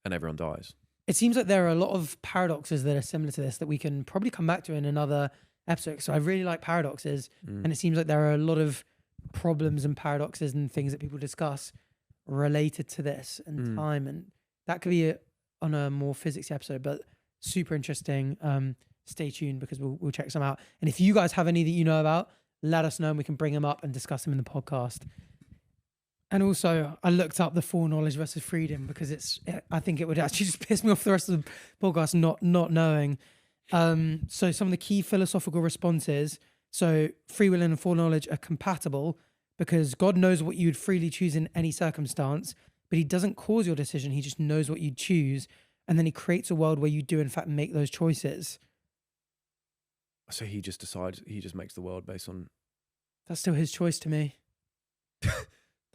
and everyone dies. It seems like there are a lot of paradoxes that are similar to this that we can probably come back to in another episode. So I really like paradoxes, and it seems like there are a lot of problems and paradoxes and things that people discuss related to this and time, and that could be on a more physics episode, but super interesting. Stay tuned because we'll check some out. And if you guys have any that you know about, let us know and we can bring them up and discuss them in the podcast. And also, I looked up the foreknowledge versus freedom because I think it would actually just piss me off the rest of the podcast not knowing. So some of the key philosophical responses. So free will and foreknowledge are compatible because God knows what you would freely choose in any circumstance, but he doesn't cause your decision. He just knows what you'd choose. And then he creates a world where you do in fact make those choices. So he just decides, he just makes the world based on... That's still his choice to me.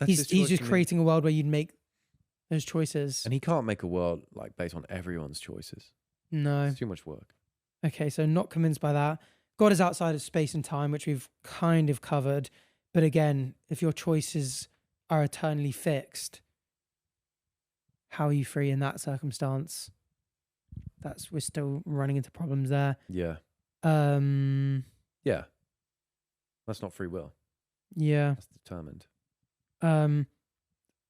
He's He's just creating a world where you'd make those choices. And he can't make a world like based on everyone's choices. No. It's too much work. Okay, so not convinced by that. God is outside of space and time, which we've kind of covered. But again, if your choices are eternally fixed, how are you free in that circumstance? We're still running into problems there. Yeah. Yeah. That's not free will. Yeah. That's determined.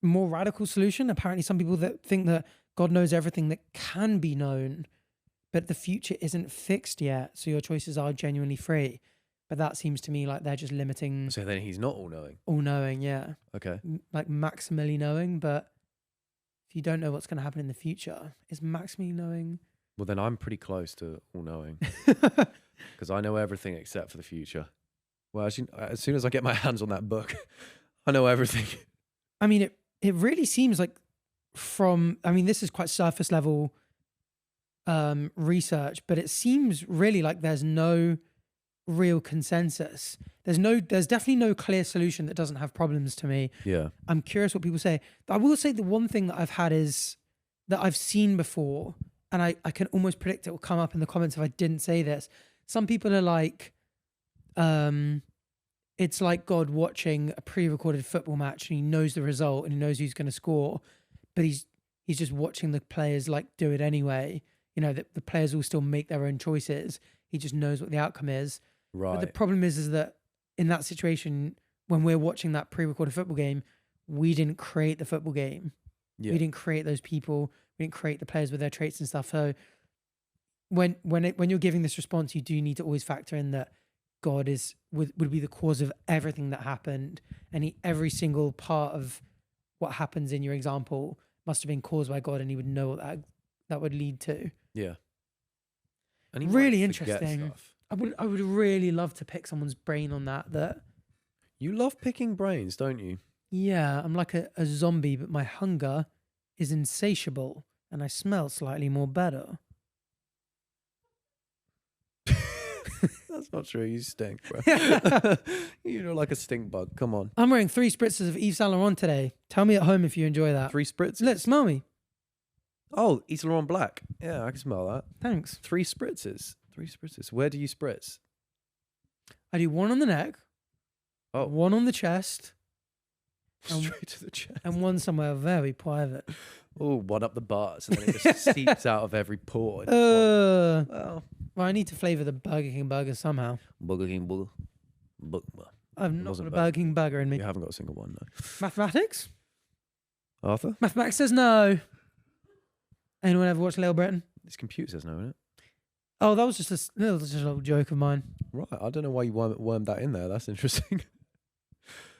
More radical solution. Apparently some people that think that God knows everything that can be known, but the future isn't fixed yet. So your choices are genuinely free. But that seems to me like they're just limiting. So then he's not all-knowing. All-knowing, yeah. Okay. Like maximally knowing, but if you don't know what's going to happen in the future, is maximally knowing... Well, then I'm pretty close to all-knowing. Because I know everything except for the future. Well, actually, as soon as I get my hands on that book, I know everything. I mean, it really seems like this is quite surface level research, but it seems really like there's no real consensus. There's definitely no clear solution that doesn't have problems to me. Yeah. I'm curious what people say. I will say the one thing that I've had is that I've seen before, and I can almost predict it will come up in the comments if I didn't say this. Some people are like, it's like God watching a pre-recorded football match and he knows the result and he knows who's going to score, but he's just watching the players like do it anyway. You know, that the players will still make their own choices. He just knows what the outcome is. Right. But the problem is that in that situation, when we're watching that pre-recorded football game, we didn't create the football game. Yeah. We didn't create those people. We didn't create the players with their traits and stuff. So when you're giving this response, you do need to always factor in that God would be the cause of everything that happened, and every single part of what happens in your example must have been caused by God, and he would know what that would lead to. Yeah. And he really interesting. I would really love to pick someone's brain on that. You love picking brains, don't you? Yeah, I'm like a zombie, but my hunger is insatiable, and I smell slightly more better. That's not true. You stink, bro. You look like a stink bug. Come on. I'm wearing 3 spritzes of Yves Saint Laurent today. Tell me at home if you enjoy that. 3 spritzes? Look, smell me. Oh, Yves Saint Laurent black. Yeah, I can smell that. Thanks. 3 spritzes. 3 spritzes. Where do you spritz? I do 1 on the neck. Oh. 1 on the chest. Straight to the chest. And 1 somewhere very private. Oh, 1 up the butts, and then it just seeps out of every pore. Well, I need to flavour the Burger King burger somehow. Burger King burger. I've not got a Burger King burger in me. You haven't got a single one, no. Mathematics? Arthur? Mathematics says no. Anyone ever watched Little Britain? This computer says no, isn't it? Oh, that was just a little joke of mine. Right, I don't know why you wormed that in there. That's interesting.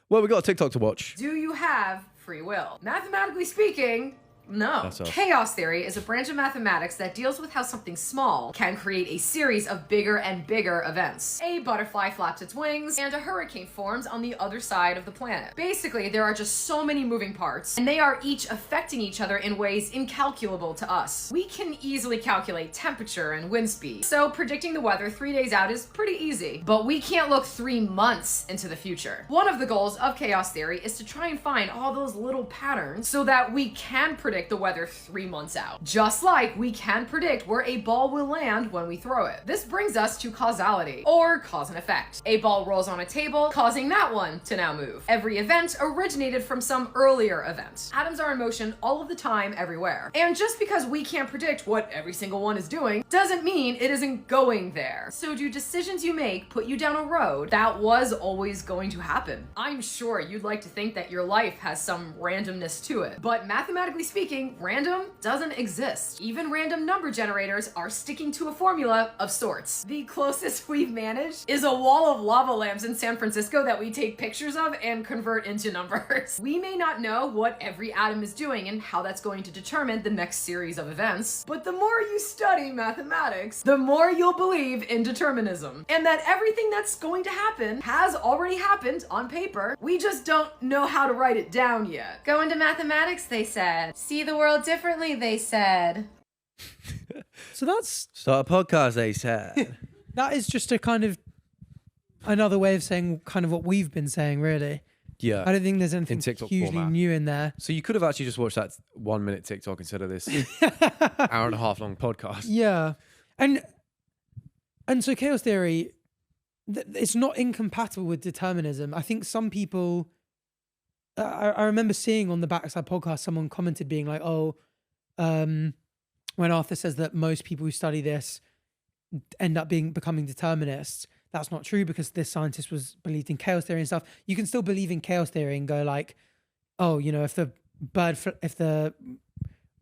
Well, we got a TikTok to watch. Do you have free will? Mathematically speaking, no. Chaos theory is a branch of mathematics that deals with how something small can create a series of bigger and bigger events. A butterfly flaps its wings and a hurricane forms on the other side of the planet. Basically, there are just so many moving parts, and they are each affecting each other in ways incalculable to us. We can easily calculate temperature and wind speed, so predicting the weather 3 days out is pretty easy. But we can't look 3 months into the future. One of the goals of chaos theory is to try and find all those little patterns so that we can predict predict the weather 3 months out. Just like we can predict where a ball will land when we throw it. This brings us to causality, or cause and effect. A ball rolls on a table, causing that one to now move. Every event originated from some earlier event. Atoms are in motion all of the time, everywhere. And just because we can't predict what every single one is doing, doesn't mean it isn't going there. So do decisions you make put you down a road that was always going to happen? I'm sure you'd like to think that your life has some randomness to it, but mathematically speaking, random doesn't exist. Even random number generators are sticking to a formula of sorts. The closest we've managed is a wall of lava lamps in San Francisco that we take pictures of and convert into numbers. We may not know what every atom is doing and how that's going to determine the next series of events, but the more you study mathematics, the more you'll believe in determinism, and that everything that's going to happen has already happened on paper. We just don't know how to write it down yet. Go into mathematics, they said. See the world differently, they said. So that's Start a podcast, they said. that is just a kind of another way of saying kind of what we've been saying, really. Yeah. I don't think there's anything TikTok hugely format. new in there. So you could have actually just watched that 1 minute TikTok instead of this hour and a half long podcast. Yeah. And so chaos theory, it's not incompatible with determinism. I think some people, I remember seeing on the Backside podcast, someone commented being like, when Arthur says that most people who study this end up becoming determinists, that's not true because this scientist believed in chaos theory and stuff. You can still believe in chaos theory and go like, oh, if the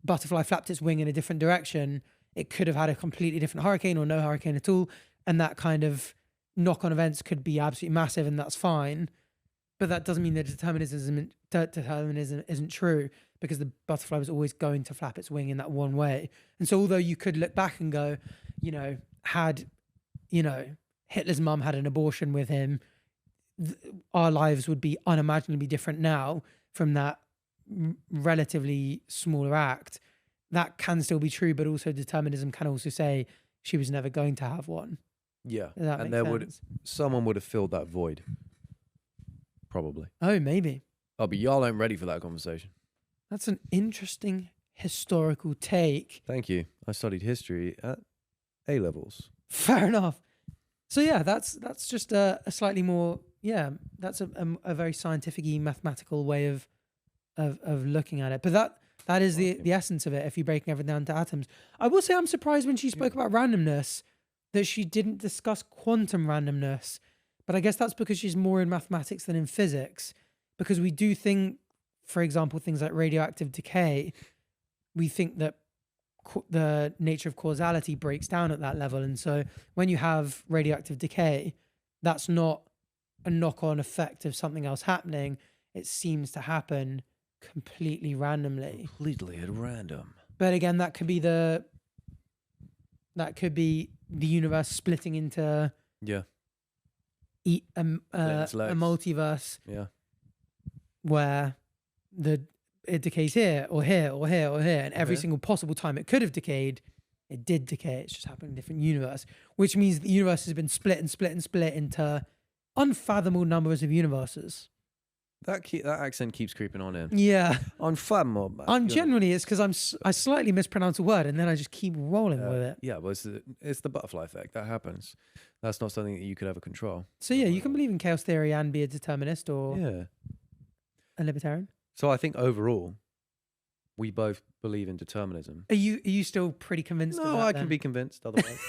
butterfly flapped its wing in a different direction, it could have had a completely different hurricane or no hurricane at all. And that kind of knock-on events could be absolutely massive, and that's fine. But that doesn't mean that determinism isn't true, because the butterfly was always going to flap its wing in that one way. And so although you could look back and go, had Hitler's mum had an abortion with him, our lives would be unimaginably different now from that relatively smaller act. That can still be true, but also determinism can also say she was never going to have one. Yeah. And someone would have filled that void. Probably. Oh, maybe. Oh, but y'all ain't ready for that conversation. That's an interesting historical take. Thank you. I studied history at A levels. Fair enough. So yeah, that's just a slightly more, that's a very scientific-y, mathematical way of looking at it. But that is the essence of it, if you're breaking everything down to atoms. I will say I'm surprised when she spoke about randomness that she didn't discuss quantum randomness. But I guess that's because she's more in mathematics than in physics. Because we do think, for example, things like radioactive decay, we think that the nature of causality breaks down at that level. And so when you have radioactive decay, that's not a knock-on effect of something else happening. It seems to happen completely randomly. Completely at random. But again, that could be the universe splitting into a multiverse where it decays here or here or here or here, and every single possible time it could have decayed, it did decay. It's just happened in a different universe, which means the universe has been split and split and split into unfathomable numbers of universes. That accent keeps creeping on in. Yeah. Unfathomable. I'm generally, it's because I slightly mispronounce a word and then I just keep rolling with it. Yeah, well, it's the butterfly effect. That happens. That's not something that you could ever control. So yeah, you can believe in chaos theory and be a determinist or a libertarian. So I think overall, we both believe in determinism. Are you still pretty convinced? No, of that, I then? can be convinced otherwise.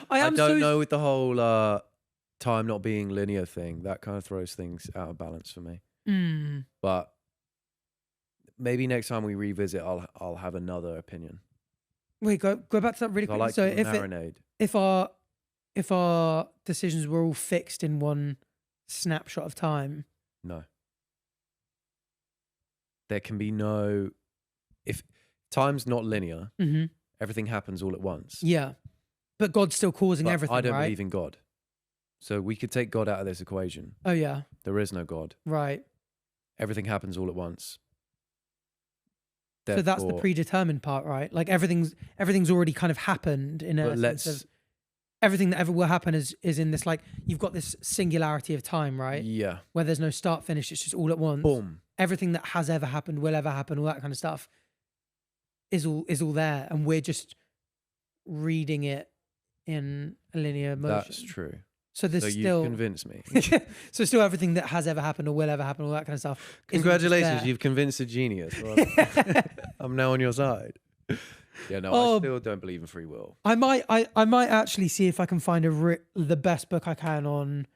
I don't know with the whole time not being linear thing. That kind of throws things out of balance for me. But maybe next time we revisit, I'll have another opinion. Wait, go back to that really quickly. I like so marinade. if our decisions were all fixed in one snapshot of time, no. There can be no... If time's not linear, everything happens all at once. Yeah. But God's still causing everything, I don't right? believe in God. So we could take God out of this equation. Oh, yeah. There is no God. Right. Everything happens all at once. So that's the predetermined part, right? Like everything's already kind of happened in a sense of... everything that ever will happen is in this, like, you've got this singularity of time, right? Yeah. Where there's no start finish, it's just all at once. Boom. Everything that has ever happened, will ever happen, all that kind of stuff is all there, and we're just reading it in a linear motion. That's true. So there's So still you've convinced me. so still everything that has ever happened or will ever happen, all that kind of stuff. is all just Congratulations, there. you've convinced a genius. Well, I'm now on your side. Yeah, no, I still don't believe in free will. I might actually see if I can find the best book I can on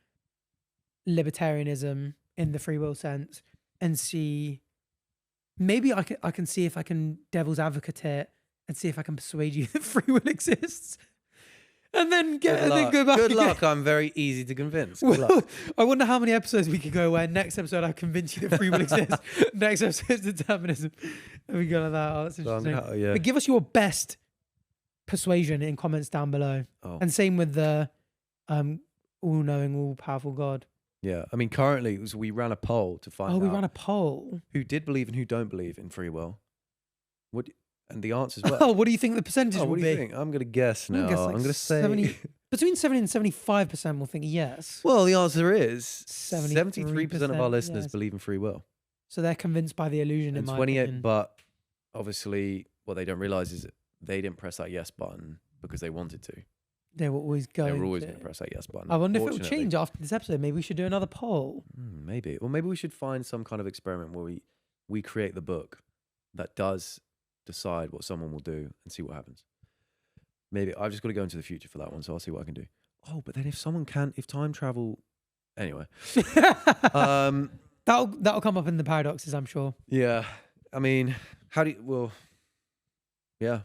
libertarianism in the free will sense, and see. Maybe I can see if I can devil's advocate it and see if I can persuade you that free will exists, and then go back. Good again. luck. I'm very easy to convince. Good luck. I wonder how many episodes we could go where next episode I convince you that free will exists. Next episode is determinism. And we go like that. Oh, that's interesting. Yeah. But give us your best persuasion in comments down below. Oh. And same with the all-knowing, all-powerful God. Yeah, I mean, currently we ran a poll to find out we ran a poll. who did believe and who don't believe in free will. And the answers were. Oh, what do you think the percentage will what be? do you think? I'm going to guess now. I'm going to say 70, between 70 and 75% will think yes. Well, the answer is 73% 73% of our listeners yes. believe in free will. So they're convinced by the illusion, And in my 28, opinion. but obviously what they don't realize is that they didn't press that yes button because they wanted to. They were always going They were always to. going to press that yes button. I wonder if it will Unfortunately. change after this episode. Maybe we should do another poll. Maybe. Or maybe we should find some kind of experiment where we create the book that does decide what someone will do and see what happens. Maybe. I've just got to go into the future for that one, so I'll see what I can do. Oh, but then if time travel... Anyway. That'll come up in the paradoxes, I'm sure. Yeah. I mean, yeah.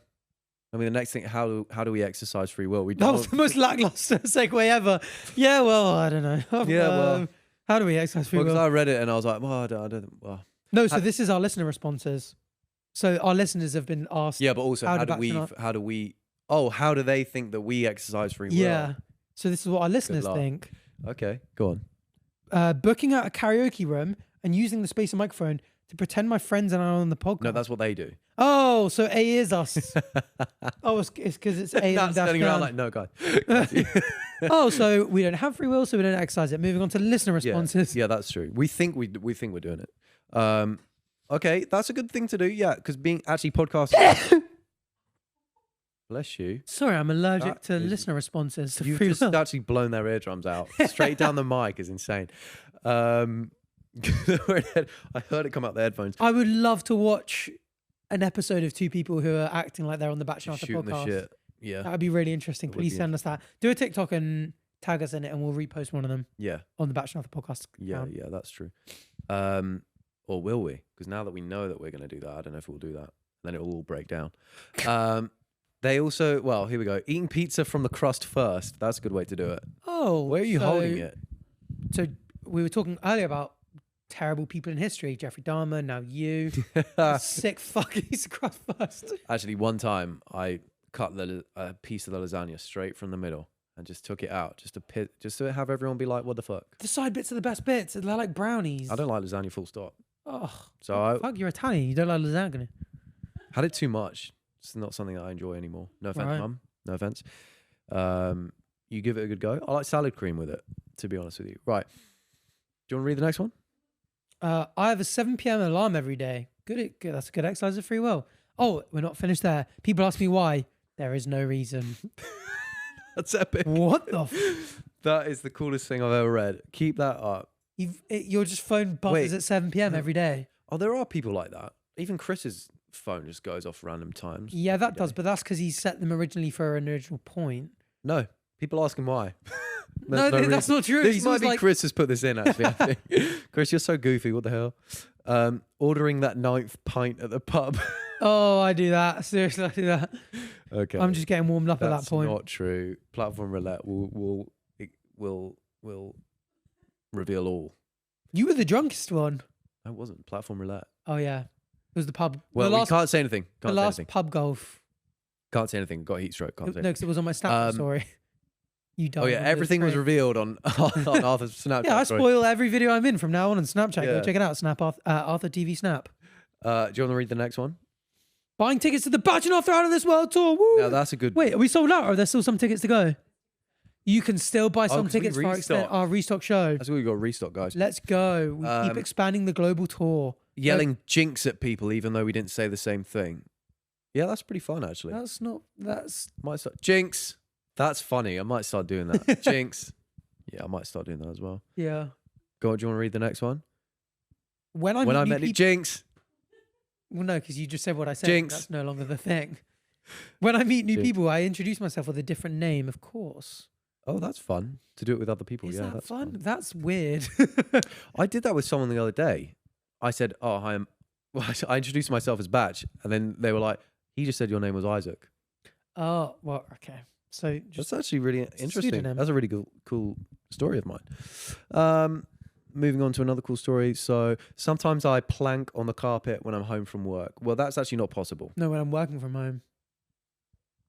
I mean, the next thing, how do we exercise free will? That was the most lackluster segue ever. Yeah, well, I don't know. Yeah, well... How do we exercise free Because will? I read it and I was like, well, I don't No, so this is our listener responses. So our listeners have been asked. Yeah, but also, how do they think that we exercise free will? Yeah. So this is what our listeners luck. think. Okay, go on. Booking out a karaoke room and using the space and microphone to pretend my friends and I are on the podcast. No, that's what they do. Oh, so A is us. Oh, it's because it's A Not and standing dash around down. like, no, guys. Oh, so we don't have free will, so we don't exercise it. Moving on to listener responses. Yeah, that's true. We think we're doing it. Okay, that's a good thing to do. Yeah, because being actually podcasting. Bless you. Sorry, I'm allergic That to is- listener responses to You've free just will. actually blown their eardrums out straight down the mic. Is insane. I heard it come out the headphones. I would love to watch an episode of two people who are acting like they're on the Bachelor After Shooting podcast. the shit. Yeah. That would be really interesting. That would Please be send us that. Do a TikTok and tag us in it, and we'll repost one of them Yeah. on the Bachelor After podcast. Yeah, account. yeah, that's true. Or will we? Because now that we know that we're going to do that, I don't know if we'll do that. Then it will all break down. They also, well, here we go. Eating pizza from the crust first. That's a good way to do it. Oh, Where are you holding it? So we were talking earlier about terrible people in history. Jeffrey Dahmer, now you. Sick fuck, eats the crust first. Actually, one time I cut a piece of the lasagna straight from the middle and just took it out just to have everyone be like, what the fuck? The side bits are the best bits. They're like brownies. I don't like lasagna full stop. Oh, So fuck, you're Italian. You don't like lasagna. had it too much. It's not something that I enjoy anymore. No offense, Right. Mum. No offense. You give it a good go. I like salad cream with it, to be honest with you. Right. Do you want to read the next one? I have a 7 p.m. alarm every day. Good. That's a good exercise of free will. Oh, we're not finished there. People ask me why. There is no reason. That's epic. What the? That is the coolest thing I've ever read. Keep that up. Your just phone buzzes Wait. at 7 p.m. every day. Oh, there are people like that. Even Chris's phone just goes off random times. Yeah, that every does, day. but that's because he set them originally for an original point. No, people ask him why. No, There's that's reason. not true. This He's might always be like, Chris has put this in, actually. I think. Chris, you're so goofy. What the hell? Ordering that 9th pint at the pub. oh, I do that. Seriously, I do that. Okay. I'm just getting warmed up at That's that point. not true. Platform roulette will reveal all. You were the drunkest one. I wasn't. Platform roulette. Oh yeah, it was the pub. Well, the we last, can't say anything. the Can't say last anything. pub golf. Can't say anything. Got a heat stroke. Can't No, say because it was on my Snapchat story. You died. Oh yeah, on the everything was screen. revealed on Arthur's Snapchat. Yeah, I story. spoil every video I'm in from now on Snapchat. Go Yeah. check it out. Arthur TV Snap. Do you want to read the next one? Buying tickets to the Bachelor After Out of This World tour. Woo! No, that's a good. Wait, are we sold out or are there still some tickets to go? You can still buy some 'cause we tickets for our restock show. That's what we got restock, guys. Let's go. We keep expanding the global tour. Yelling jinx at people even though we didn't say the same thing. Yeah, that's pretty fun actually. That's Jinx. That's funny. I might start doing that. Jinx. Yeah, I might start doing that as well. yeah. Go on, do you want to read the next one? When I When meet I met people, Jinx. well, no, because you just said what I said. Jinx. That's no longer the thing. When I meet new Jinx. people, I introduce myself with a different name, of course. Oh, that's fun to do it with other people. Is yeah, that that's fun? That's weird. I did that with someone the other day. I said, "Oh, hi." I introduced myself as Batch, and then they were like, "He just said your name was Isaac." Oh, well, okay. So That's actually really interesting. pseudonym. That's a really cool story of mine. Moving on to another cool story. So sometimes I plank on the carpet when I'm home from work. Well, that's actually not possible. no, when I'm working from home.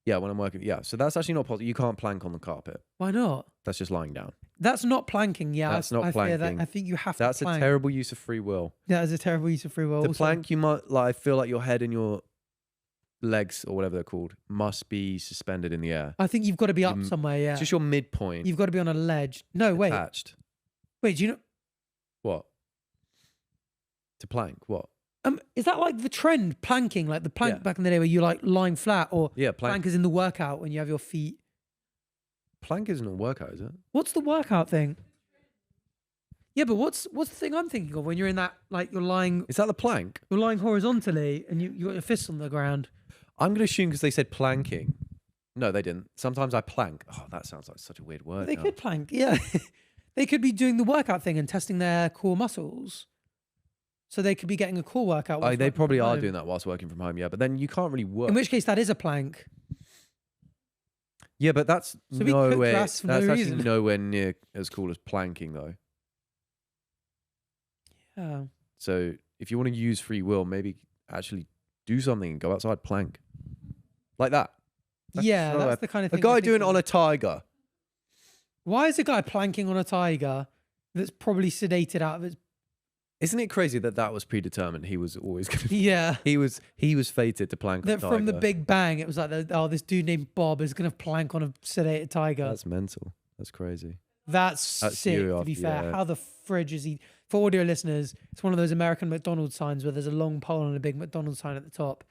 Yeah, when I'm working. Yeah, so that's actually not possible. You can't plank on the carpet. Why not? That's just lying down. That's not planking. Yeah, That's not I fear that. planking. I think you have That's to a plank. terrible use of free will. That is a terrible use of free will. The Also, plank, you might like feel like your head and your legs or whatever they're called must be suspended in the air. I think you've got to be up You- somewhere. Yeah, It's just your midpoint you've got to be on a ledge. No, wait, attached. wait. Do you know? What? To plank? What? Is that like the trend planking, like the plank Yeah. back in the day where you like lying flat, or Yeah, plank. plank is in the workout when you have your feet? Plank isn't a workout, is it? What's the workout thing? Yeah, but what's the thing I'm thinking of when you're in that, like you're lying Is that the plank? horizontally and you got your fists on the ground? I'm going to assume because they said planking. No, they didn't. Sometimes I plank. Oh, that sounds like such a weird word. They now. could plank, yeah. They could be doing the workout thing and testing their core muscles. So they could be getting a core workout. whilst They working probably from are home. doing that whilst working from home, yeah. But then you can't really work. In which case, that is a plank. Yeah, but that's So we cook nowhere. grass for no That's actually reason. nowhere near as cool as planking, though. Yeah. So if you want to use free will, maybe actually do something and go outside, plank, like that. Yeah, not that's bad. the kind of A thing. guy I doing think it on a tiger. Why is a guy planking on a tiger that's probably sedated out of its? Isn't it crazy that was predetermined? He was always going to. Yeah. He was fated to plank on a That tiger. from the Big Bang, it was like, this dude named Bob is going to plank on a sedated tiger. That's mental. That's crazy. That's sick, you to off, be fair. yeah. How the fridge is he? For audio listeners, it's one of those American McDonald's signs where there's a long pole and a big McDonald's sign at the top.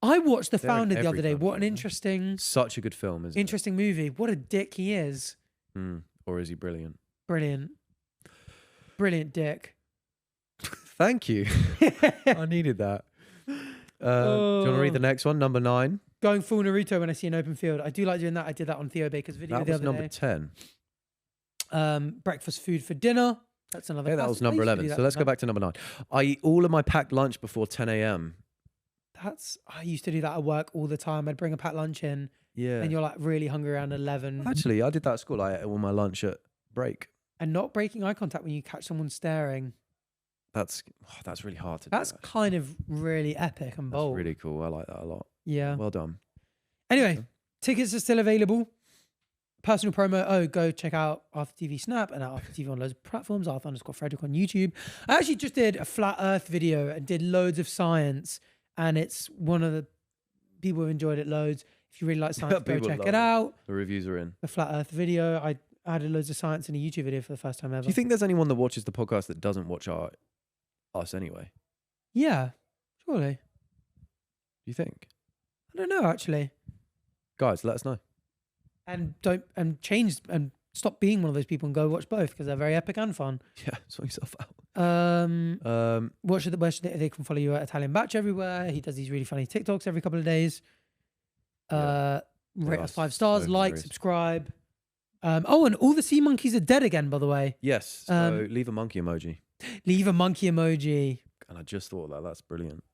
I watched The They're in Founder the every other day. What an country, interesting, Such a good film, isn't interesting movie. What a dick he is. it? Or is he brilliant? Brilliant. Brilliant dick. Thank you. I needed that. Do you want to read the next one? Number 9. Going full Naruto when I see an open field. I do like doing that. I did that on Theo Baker's video That the was other number day. 10. Breakfast food for dinner. That's another. I think that was classic. I number used to 11. do So that let's go sometimes. back to number 9. I eat all of my packed lunch before 10 a.m. I used to do that at work all the time. I'd bring a packed lunch in, Yeah. and you're like really hungry around 11. Actually, I did that at school. I ate all my lunch at break. And not breaking eye contact when you catch someone staring. That's really hard to That's do. actually. kind of really epic and That's bold. really cool. I like that a lot. Yeah. Well done. Anyway, tickets are still available. Personal promo. Go check out Arthur TV Snap and Arthur TV on loads of platforms. Arthur_Frederick on YouTube. I actually just did a flat Earth video and did loads of science, and it's one of the people have enjoyed it loads. If you really like science, go People check love it out. The reviews are in. The flat Earth video. I added loads of science in a YouTube video for the first time ever. Do you think there's anyone that watches the podcast that doesn't watch us anyway? Yeah, surely. Do you think? I don't know actually. Guys, let us know. And change and stop being one of those people and go watch both because they're very epic and fun. Yeah, sort yourself out. Where should they can follow you at ItalianBach everywhere. He does these really funny TikToks every couple of days. Rate us 5 stars, so like, hilarious. subscribe. And all the sea monkeys are dead again, by the way. Yes. So leave a monkey emoji. Leave a monkey emoji. And I just thought that's brilliant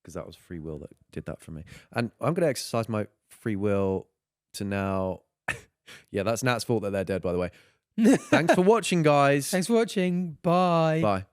because that was free will that did that for me. And I'm going to exercise my free will to now. Yeah, that's Nat's fault that they're dead, by the way. Thanks for watching, guys. Thanks for watching. Bye. Bye.